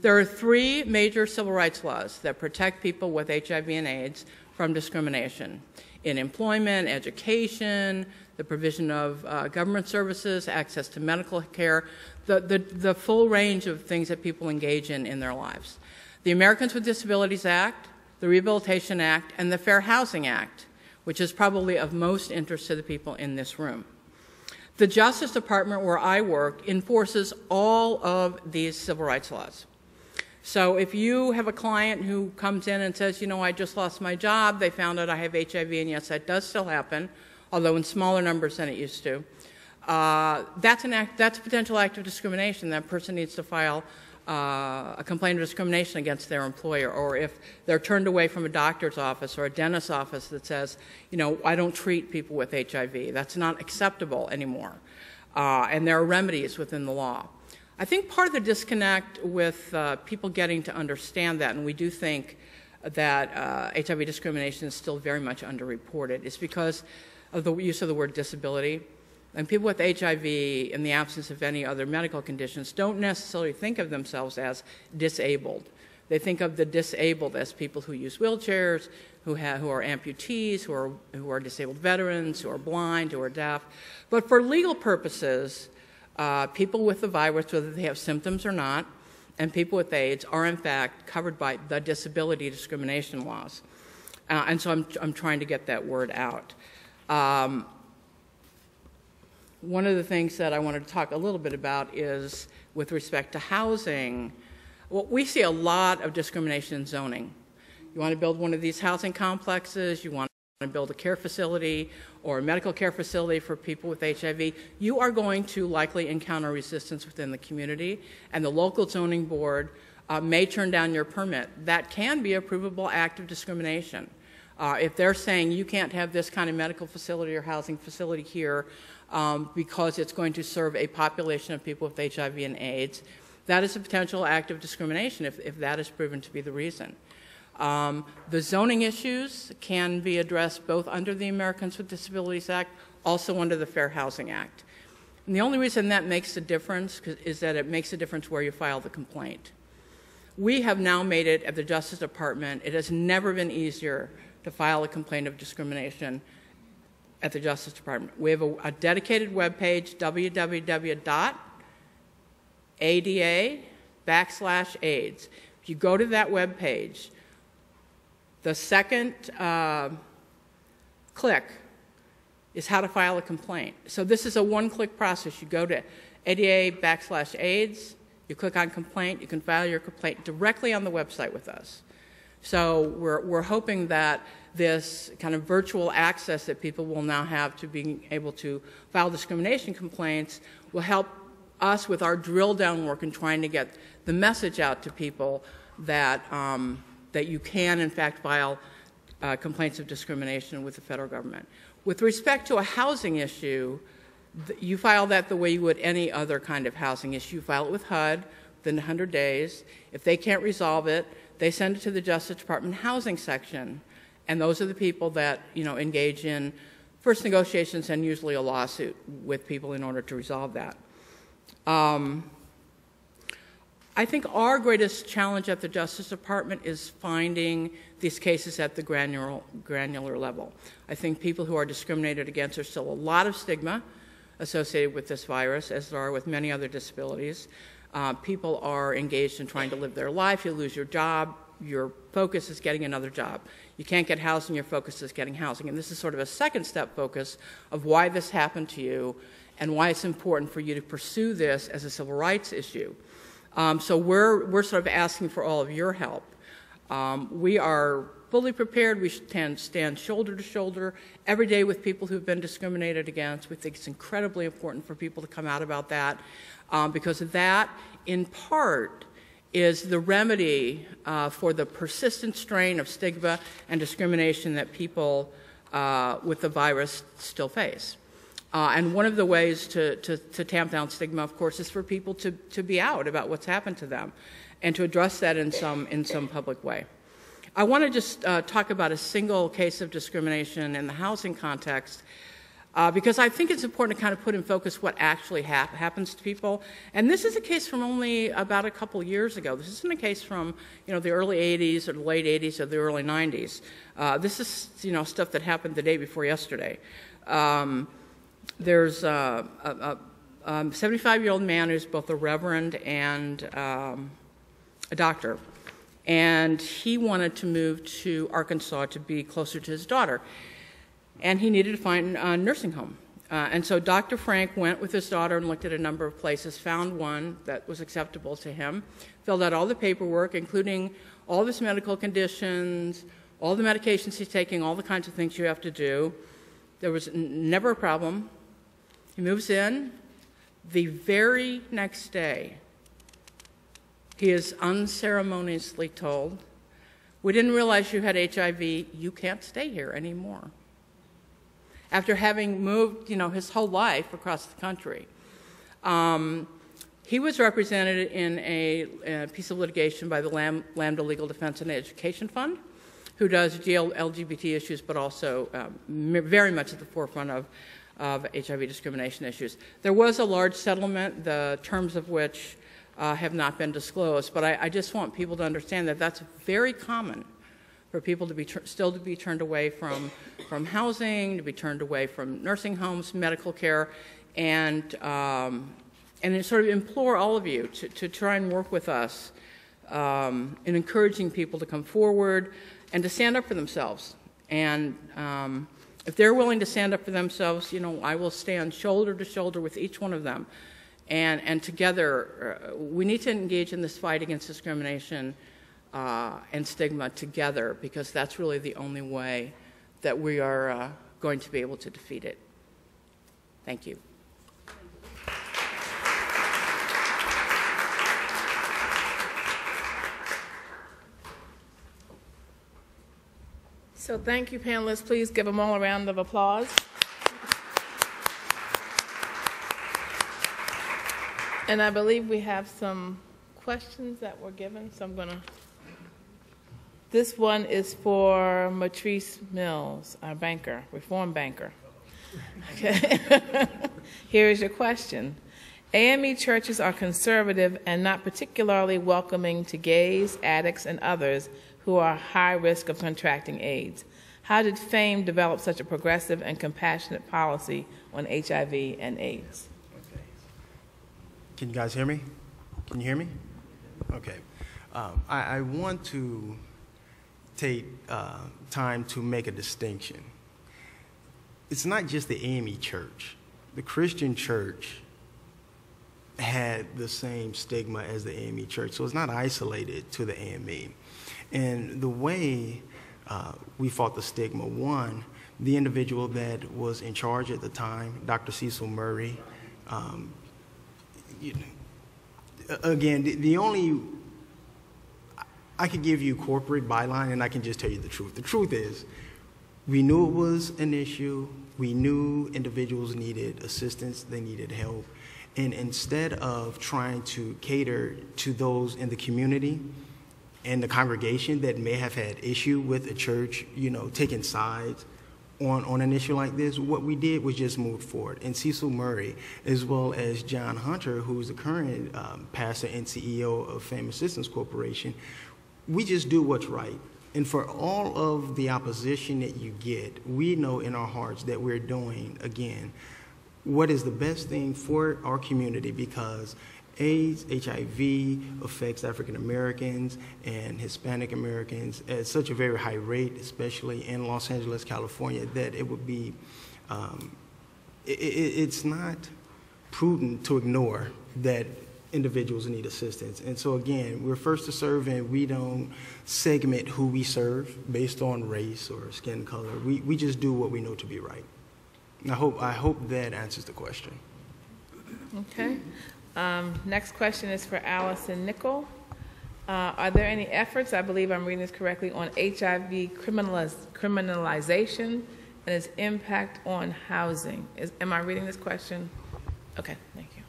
There are 3 major civil rights laws that protect people with HIV and AIDS from discrimination: in employment, education, the provision of government services, access to medical care, the full range of things that people engage in their lives. The Americans with Disabilities Act, the Rehabilitation Act, and the Fair Housing Act, which is probably of most interest to the people in this room. The Justice Department, where I work, enforces all of these civil rights laws. So if you have a client who comes in and says, I just lost my job, they found out I have HIV, and yes, that does still happen, although in smaller numbers than it used to, that's a potential act of discrimination. That person needs to file a complaint of discrimination against their employer, or if they're turned away from a doctor's office or a dentist's office that says, I don't treat people with HIV. That's not acceptable anymore. And there are remedies within the law. I think part of the disconnect with people getting to understand that, and we do think that HIV discrimination is still very much underreported, is because of the use of the word disability. And people with HIV, in the absence of any other medical conditions, don't necessarily think of themselves as disabled. They think of the disabled as people who use wheelchairs, who are amputees, who are disabled veterans, who are blind, who are deaf. But for legal purposes, people with the virus, whether they have symptoms or not, and people with AIDS are in fact covered by the disability discrimination laws. And so I'm trying to get that word out. One of the things that I wanted to talk a little bit about is with respect to housing. Well, we see a lot of discrimination in zoning. You want to build one of these housing complexes, you want to build a care facility or a medical care facility for people with HIV, you are going to likely encounter resistance within the community, and the local zoning board may turn down your permit. That can be a provable act of discrimination. If they're saying you can't have this kind of medical facility or housing facility here because it's going to serve a population of people with HIV and AIDS, that is a potential act of discrimination if that is proven to be the reason. The zoning issues can be addressed both under the Americans with Disabilities Act, also under the Fair Housing Act. And the only reason that makes a difference is that it makes a difference where you file the complaint. We have now made it at the Justice Department, it has never been easier to file a complaint of discrimination at the Justice Department. We have a dedicated webpage, www.ada/AIDS. If you go to that webpage, the second click is how to file a complaint. So this is a one-click process. You go to ADA/AIDS, you click on complaint, you can file your complaint directly on the website with us. So we're hoping that this kind of virtual access that people will now have to being able to file discrimination complaints will help us with our drill-down work in trying to get the message out to people that that you can, in fact, file complaints of discrimination with the federal government. With respect to a housing issue, you file that the way you would any other kind of housing issue. You file it with HUD within 100 days. If they can't resolve it, they send it to the Justice Department Housing Section, and those are the people that engage in first negotiations and usually a lawsuit with people in order to resolve that. I think our greatest challenge at the Justice Department is finding these cases at the granular level. I think people who are discriminated against, there's still a lot of stigma associated with this virus, as there are with many other disabilities. People are engaged in trying to live their life. You lose your job, your focus is getting another job. You can't get housing, your focus is getting housing. And this is sort of a second step focus of why this happened to you and why it's important for you to pursue this as a civil rights issue. So we're sort of asking for all of your help. We are fully prepared. We stand shoulder to shoulder every day with people who've been discriminated against. We think it's incredibly important for people to come out about that because that, in part, is the remedy for the persistent strain of stigma and discrimination that people with the virus still face. And one of the ways to tamp down stigma, of course, is for people to be out about what's happened to them and to address that in some public way. I want to just talk about a single case of discrimination in the housing context because I think it's important to kind of put in focus what actually happens to people. And this is a case from only about a couple years ago. This isn't a case from the early 80s or the late 80s or the early 90s. This is stuff that happened the day before yesterday. There's a 75-year-old man who's both a reverend and a doctor, and he wanted to move to Arkansas to be closer to his daughter, and he needed to find a nursing home. And so Dr. Frank went with his daughter and looked at a number of places, found one that was acceptable to him, filled out all the paperwork, including all of his medical conditions, all the medications he's taking, all the kinds of things you have to do. There was never a problem. He moves in. The very next day, he is unceremoniously told, "We didn't realize you had HIV. You can't stay here anymore." After having moved, his whole life across the country. He was represented in a piece of litigation by the Lambda Legal Defense and Education Fund, who does LGBT issues, but also very much at the forefront of HIV discrimination issues. There was a large settlement, the terms of which have not been disclosed. But I just want people to understand that that's very common for people to be still to be turned away from housing, to be turned away from nursing homes, medical care, and sort of implore all of you to try and work with us in encouraging people to come forward and to stand up for themselves. And if they're willing to stand up for themselves, you know, I will stand shoulder to shoulder with each one of them. And together, we need to engage in this fight against discrimination and stigma together, because that's really the only way that we are going to be able to defeat it. Thank you. So thank you, panelists. Please give them all a round of applause. And I believe we have some questions that were given, so I'm going to... This one is for Matrice Mills, our banker, reform banker. Okay. Here is your question. AME churches are conservative and not particularly welcoming to gays, addicts, and others who are high risk of contracting AIDS. How did FAME develop such a progressive and compassionate policy on HIV and AIDS? Okay. Can you guys hear me? Can you hear me? Okay. I want to take time to make a distinction. It's not just the AME church. The Christian church had the same stigma as the AME church, so it's not isolated to the AME. And the way we fought the stigma, one, the individual that was in charge at the time, Dr. Cecil Murray, again, the only, I could give you corporate byline and I can just tell you the truth. The truth is, we knew it was an issue. We knew individuals needed assistance, they needed help. And instead of trying to cater to those in the community and the congregation that may have had issue with a church, you know, taking sides on an issue like this, what we did was just move forward. And Cecil Murray, as well as John Hunter, who is the current pastor and CEO of FAME Assistance Corporation, we just do what's right. And for all of the opposition that you get, we know in our hearts that we're doing, again, what is the best thing for our community, because AIDS, HIV affects African Americans and Hispanic Americans at such a very high rate, especially in Los Angeles, California, that it would be, it's not prudent to ignore that individuals need assistance. And so again, we're first to serve, and we don't segment who we serve based on race or skin color. We just do what we know to be right. And I hope that answers the question. Okay. Next question is for Allison Nickel. Are there any efforts, I believe I'm reading this correctly, on HIV criminalization and its impact on housing? Am I reading this question? Okay, thank you.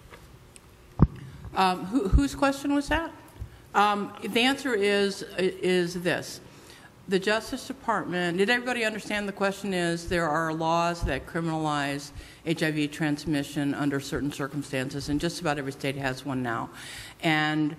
Whose question was that? The answer is this. The Justice Department, did everybody understand the question is there are laws that criminalize HIV transmission under certain circumstances, and just about every state has one now. And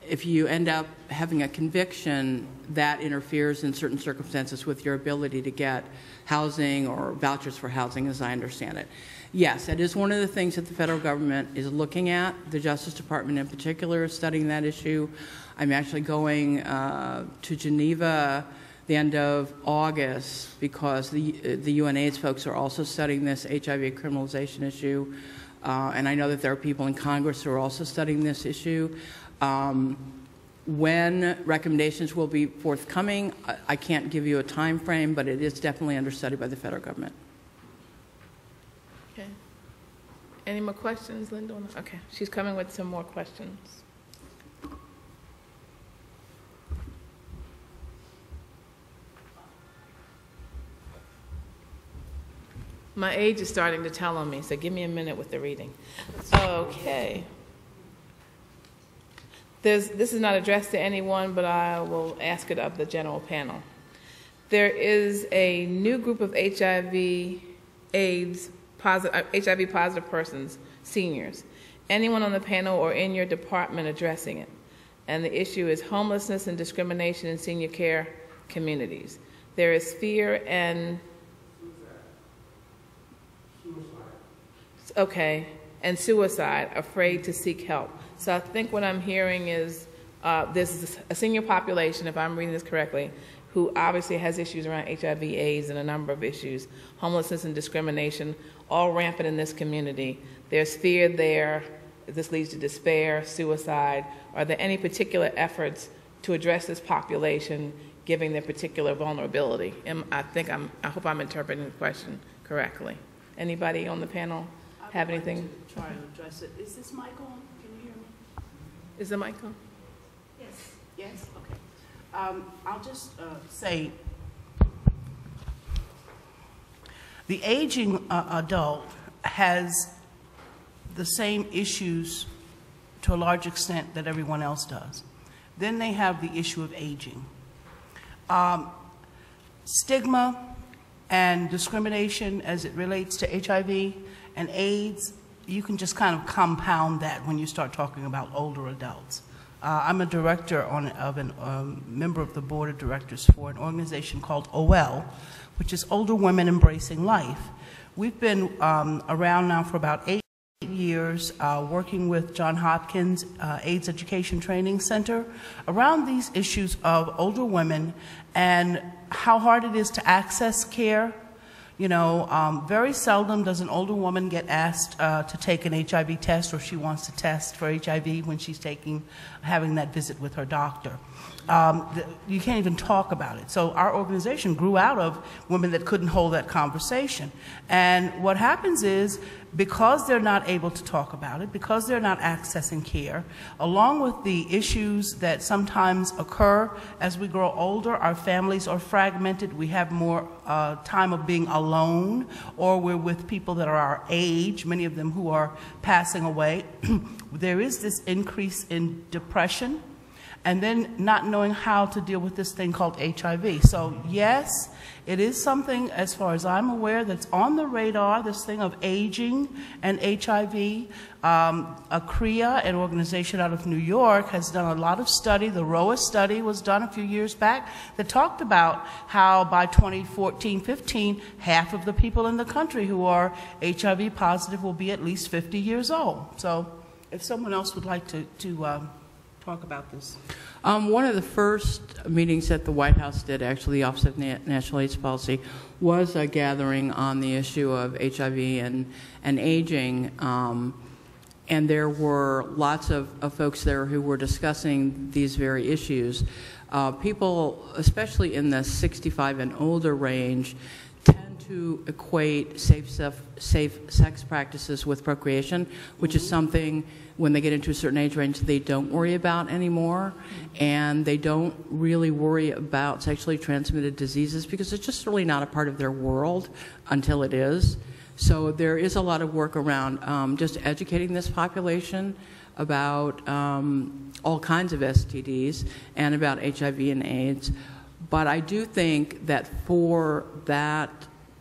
if you end up having a conviction, that interferes in certain circumstances with your ability to get housing or vouchers for housing, as I understand it. Yes, it is one of the things that the federal government is looking at. The Justice Department in particular is studying that issue. I'm actually going to Geneva the end of August because the UNAIDS folks are also studying this HIV criminalization issue. And I know that there are people in Congress who are also studying this issue. When recommendations will be forthcoming, I can't give you a time frame, but it is definitely under study by the federal government. Okay. Any more questions, Linda? Okay, she's coming with some more questions. My age is starting to tell on me, so give me a minute with the reading. Okay. This is not addressed to anyone, but I will ask it of the general panel. There is a new group of HIV positive persons, seniors, anyone on the panel or in your department addressing it. And the issue is homelessness and discrimination in senior care communities. There is fear and suicide, afraid to seek help. So I think what I'm hearing is there's a senior population, if I'm reading this correctly, who obviously has issues around HIV, AIDS, and a number of issues, homelessness and discrimination, all rampant in this community. There's fear there. This leads to despair, suicide. Are there any particular efforts to address this population, given their particular vulnerability? I hope I'm interpreting the question correctly. Anybody on the panel have anything? Try to address it. Is this mic on? Can you hear me? Is the mic on? Yes. Yes. Okay. I'll just say the aging adult has the same issues to a large extent that everyone else does. Then they have the issue of aging. Stigma and discrimination as it relates to HIV and AIDS, you can just kind of compound that when you start talking about older adults. I'm a director member of the board of directors for an organization called OL, which is Older Women Embracing Life. We've been around now for about 8 years working with Johns Hopkins AIDS Education Training Center around these issues of older women and how hard it is to access care. You know, very seldom does an older woman get asked to take an HIV test, or she wants to test for HIV when she's having that visit with her doctor. You can't even talk about it. So our organization grew out of women that couldn't hold that conversation. And what happens is, because they're not able to talk about it, because they're not accessing care, along with the issues that sometimes occur as we grow older, our families are fragmented, we have more time of being alone, or we're with people that are our age, many of them who are passing away. There is this increase in depression, and then not knowing how to deal with this thing called HIV. So yes, it is something, as far as I'm aware, that's on the radar, this thing of aging and HIV. ACREA, an organization out of New York, has done a lot of study. The ROAS study was done a few years back that talked about how by 2014-15, half of the people in the country who are HIV positive will be at least 50 years old. So if someone else would like to talk about this. One of the first meetings that the White House did, actually, the Office of National AIDS Policy, was a gathering on the issue of HIV and aging. And there were lots of folks there who were discussing these very issues. People, especially in the 65 and older range, tend to equate safe sex practices with procreation, which is something, when they get into a certain age range, they don't worry about anymore, and they don't really worry about sexually transmitted diseases because it's just really not a part of their world until it is. So there is a lot of work around just educating this population about all kinds of STDs and about HIV and AIDS. But I do think that for that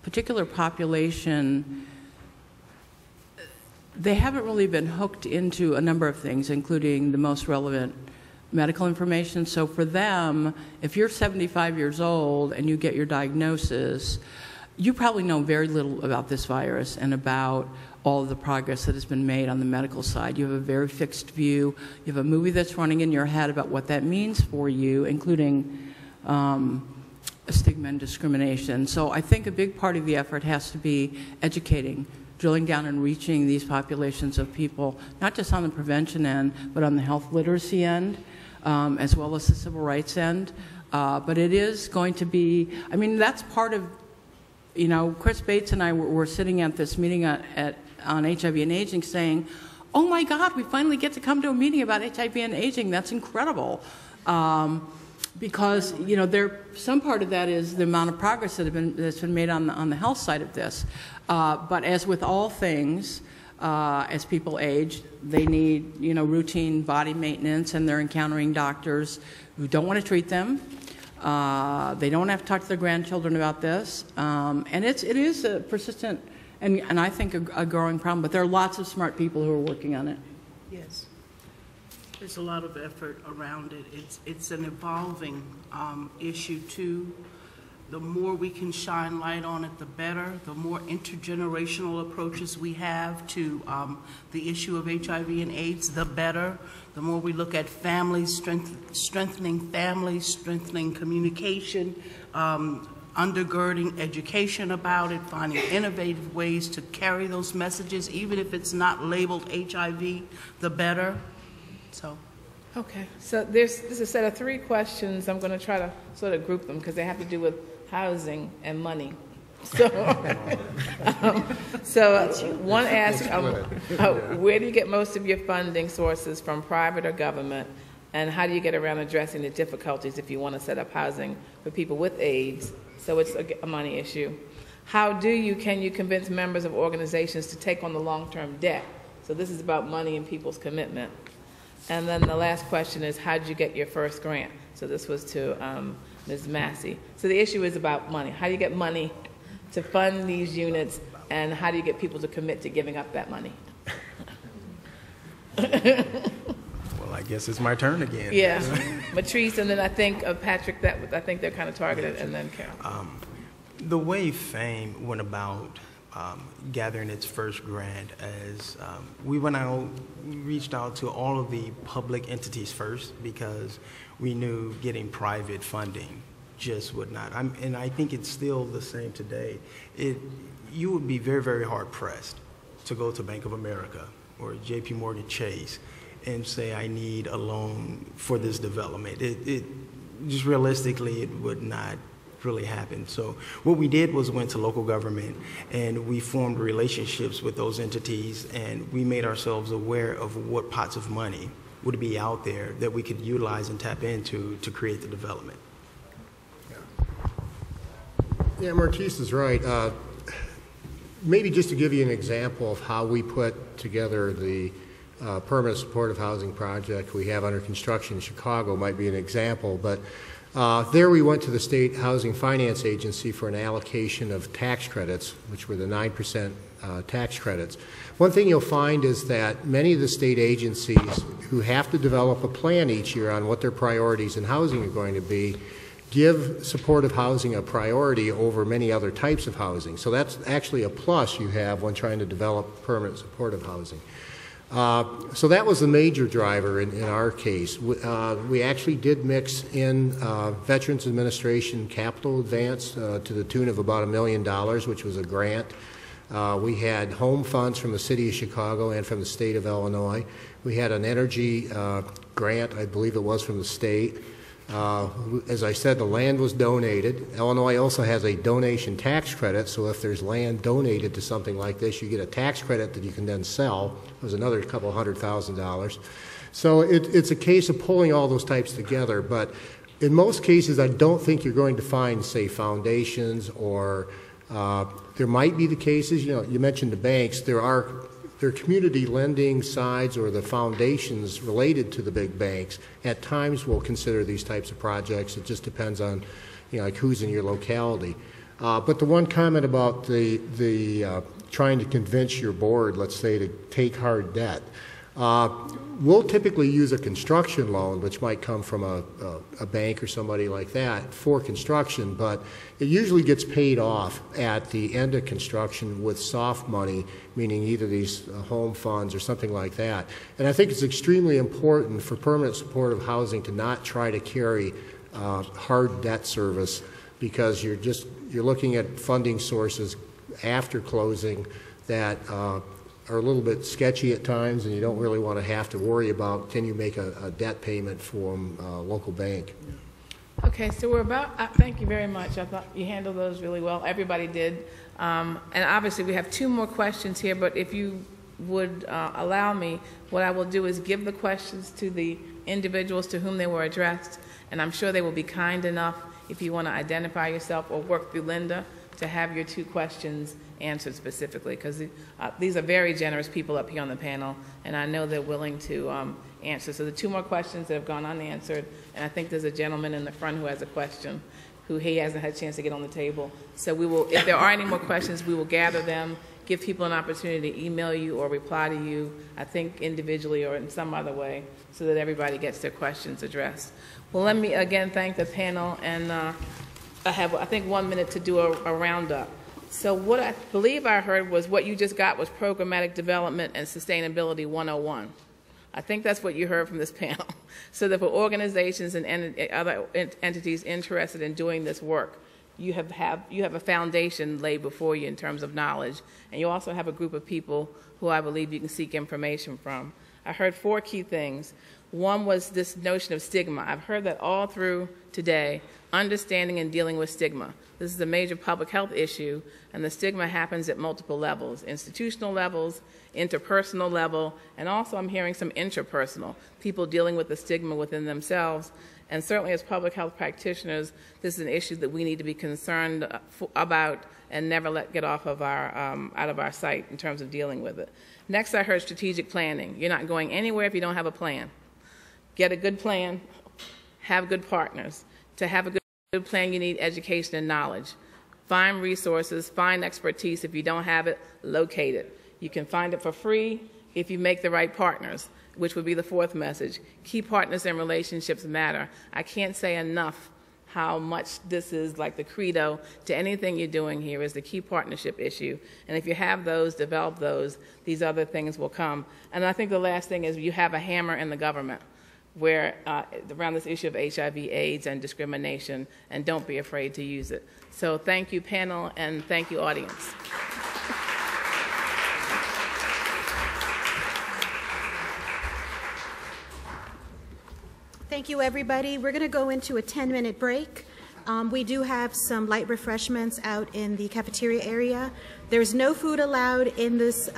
particular population, they haven't really been hooked into a number of things, including the most relevant medical information. So for them, if you're 75 years old and you get your diagnosis, you probably know very little about this virus and about all of the progress that has been made on the medical side. You have a very fixed view. You have a movie that's running in your head about what that means for you, including stigma and discrimination. So I think a big part of the effort has to be educating, drilling down and reaching these populations of people, not just on the prevention end, but on the health literacy end, as well as the civil rights end. But it is going to be, I mean, that's part of, you know, Chris Bates and I were sitting at this meeting on HIV and aging saying, oh my God, we finally get to come to a meeting about HIV and aging. That's incredible. Because, you know, some part of that is the amount of progress that's been made on the health side of this. But as with all things, as people age, they need, you know, routine body maintenance, and they're encountering doctors who don't want to treat them. They don't have to talk to their grandchildren about this. And it is a persistent and I think a growing problem, but there are lots of smart people who are working on it. Yes. There's a lot of effort around it. It's an evolving issue too. The more we can shine light on it, the better. The more intergenerational approaches we have to the issue of HIV and AIDS, the better. The more we look at families, strengthening families, strengthening communication, undergirding education about it, finding innovative ways to carry those messages, even if it's not labeled HIV, the better. So. Okay, so this is a set of 3 questions. I'm going to try to sort of group them because they have to do with housing and money. So, one asks, where do you get most of your funding sources, from private or government? And how do you get around addressing the difficulties if you want to set up housing for people with AIDS? So it's a money issue. Can you convince members of organizations to take on the long-term debt? So this is about money and people's commitment. And then the last question is, how did you get your first grant? So this was to Ms. Massey. So the issue is about money. How do you get money to fund these units, and how do you get people to commit to giving up that money? Well, I guess it's my turn again. Yeah, Matrice, and then I think Patrick. I think they're kind of targeted, and then Carol. The way FAME went about gathering its first grant, as we reached out to all of the public entities first, because we knew getting private funding just would not. And I think it's still the same today. You would be very, very hard pressed to go to Bank of America or JP Morgan Chase and say, I need a loan for this development. It just realistically, it would not really happen. So what we did was went to local government, and we formed relationships with those entities, and we made ourselves aware of what pots of money would be out there that we could utilize and tap into to create the development. Yeah, Marquise is right. Maybe just to give you an example of how we put together the permanent supportive housing project we have under construction in Chicago might be an example, but there we went to the State Housing Finance Agency for an allocation of tax credits, which were the 9% tax credits. One thing you'll find is that many of the state agencies who have to develop a plan each year on what their priorities in housing are going to be give supportive housing a priority over many other types of housing. So that's actually a plus you have when trying to develop permanent supportive housing. So that was the major driver in our case. We actually did mix in Veterans Administration capital advance to the tune of about $1 million, which was a grant. We had home funds from the city of Chicago and from the state of Illinois. We had an energy grant, I believe it was from the state. As I said, the land was donated. Illinois also has a donation tax credit, so if there's land donated to something like this, you get a tax credit that you can then sell. It was another couple $100,000. So it's a case of pulling all those types together, but in most cases, I don't think you're going to find, say, foundations, or there might be the cases, you mentioned the banks, there are community lending sides or the foundations related to the big banks at times will consider these types of projects. It just depends on, like who's in your locality. But the one comment about the trying to convince your board, let's say, to take hard debt, we'll typically use a construction loan, which might come from a bank or somebody like that for construction, but it usually gets paid off at the end of construction with soft money, meaning either these home funds or something like that. And I think it's extremely important for permanent supportive housing to not try to carry hard debt service, because you're looking at funding sources after closing that are a little bit sketchy at times, and you don't really want to have to worry about, can you make a debt payment from a local bank. Okay, so we're about, thank you very much. I thought you handled those really well. Everybody did. And obviously we have 2 more questions here, but if you would allow me, what I will do is give the questions to the individuals to whom they were addressed, and I'm sure they will be kind enough, if you want to identify yourself or work through Linda, to have your 2 questions answered specifically, because these are very generous people up here on the panel, and I know they're willing to answer. So the 2 more questions that have gone unanswered, and I think there's a gentleman in the front who has a question. who he hasn't had a chance to get on the table. So we will, if there are any more questions, we will gather them, give people an opportunity to email you or reply to you, I think individually or in some other way, so that everybody gets their questions addressed. Well, let me again thank the panel, and I have, I think, 1 minute to do a roundup. So what I believe I heard was what you just got was Programmatic Development and Sustainability 101. I think that's what you heard from this panel. So that for organizations and other entities interested in doing this work, you have a foundation laid before you in terms of knowledge, and you also have a group of people who I believe you can seek information from. I heard 4 key things. One was this notion of stigma. I've heard that all through today, understanding and dealing with stigma. This is a major public health issue, and the stigma happens at multiple levels, institutional levels, interpersonal level, and also I'm hearing some intrapersonal, people dealing with the stigma within themselves. And certainly as public health practitioners, this is an issue that we need to be concerned about and never let get off of our, out of our sight in terms of dealing with it. Next, I heard strategic planning. You're not going anywhere if you don't have a plan. Get a good plan, have good partners. To have a good plan, you need education and knowledge. Find resources, find expertise. If you don't have it, locate it. You can find it for free if you make the right partners, which would be the 4th message. Key partners and relationships matter. I can't say enough how much this is like the credo to anything you're doing here is the key partnership issue. And if you have those, develop those, these other things will come. And I think the last thing is you have a hammer in the government where around this issue of HIV, AIDS, and discrimination, and don't be afraid to use it. So thank you, panel, and thank you, audience. Thank you, everybody. We're going to go into a 10-minute break. We do have some light refreshments out in the cafeteria area. There's no food allowed in this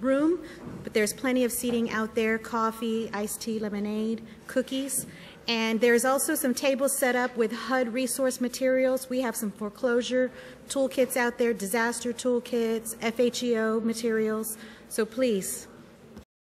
room, but there's plenty of seating out there, coffee, iced tea, lemonade, cookies. And there's also some tables set up with HUD resource materials. We have some foreclosure toolkits out there, disaster toolkits, FHEO materials. So please,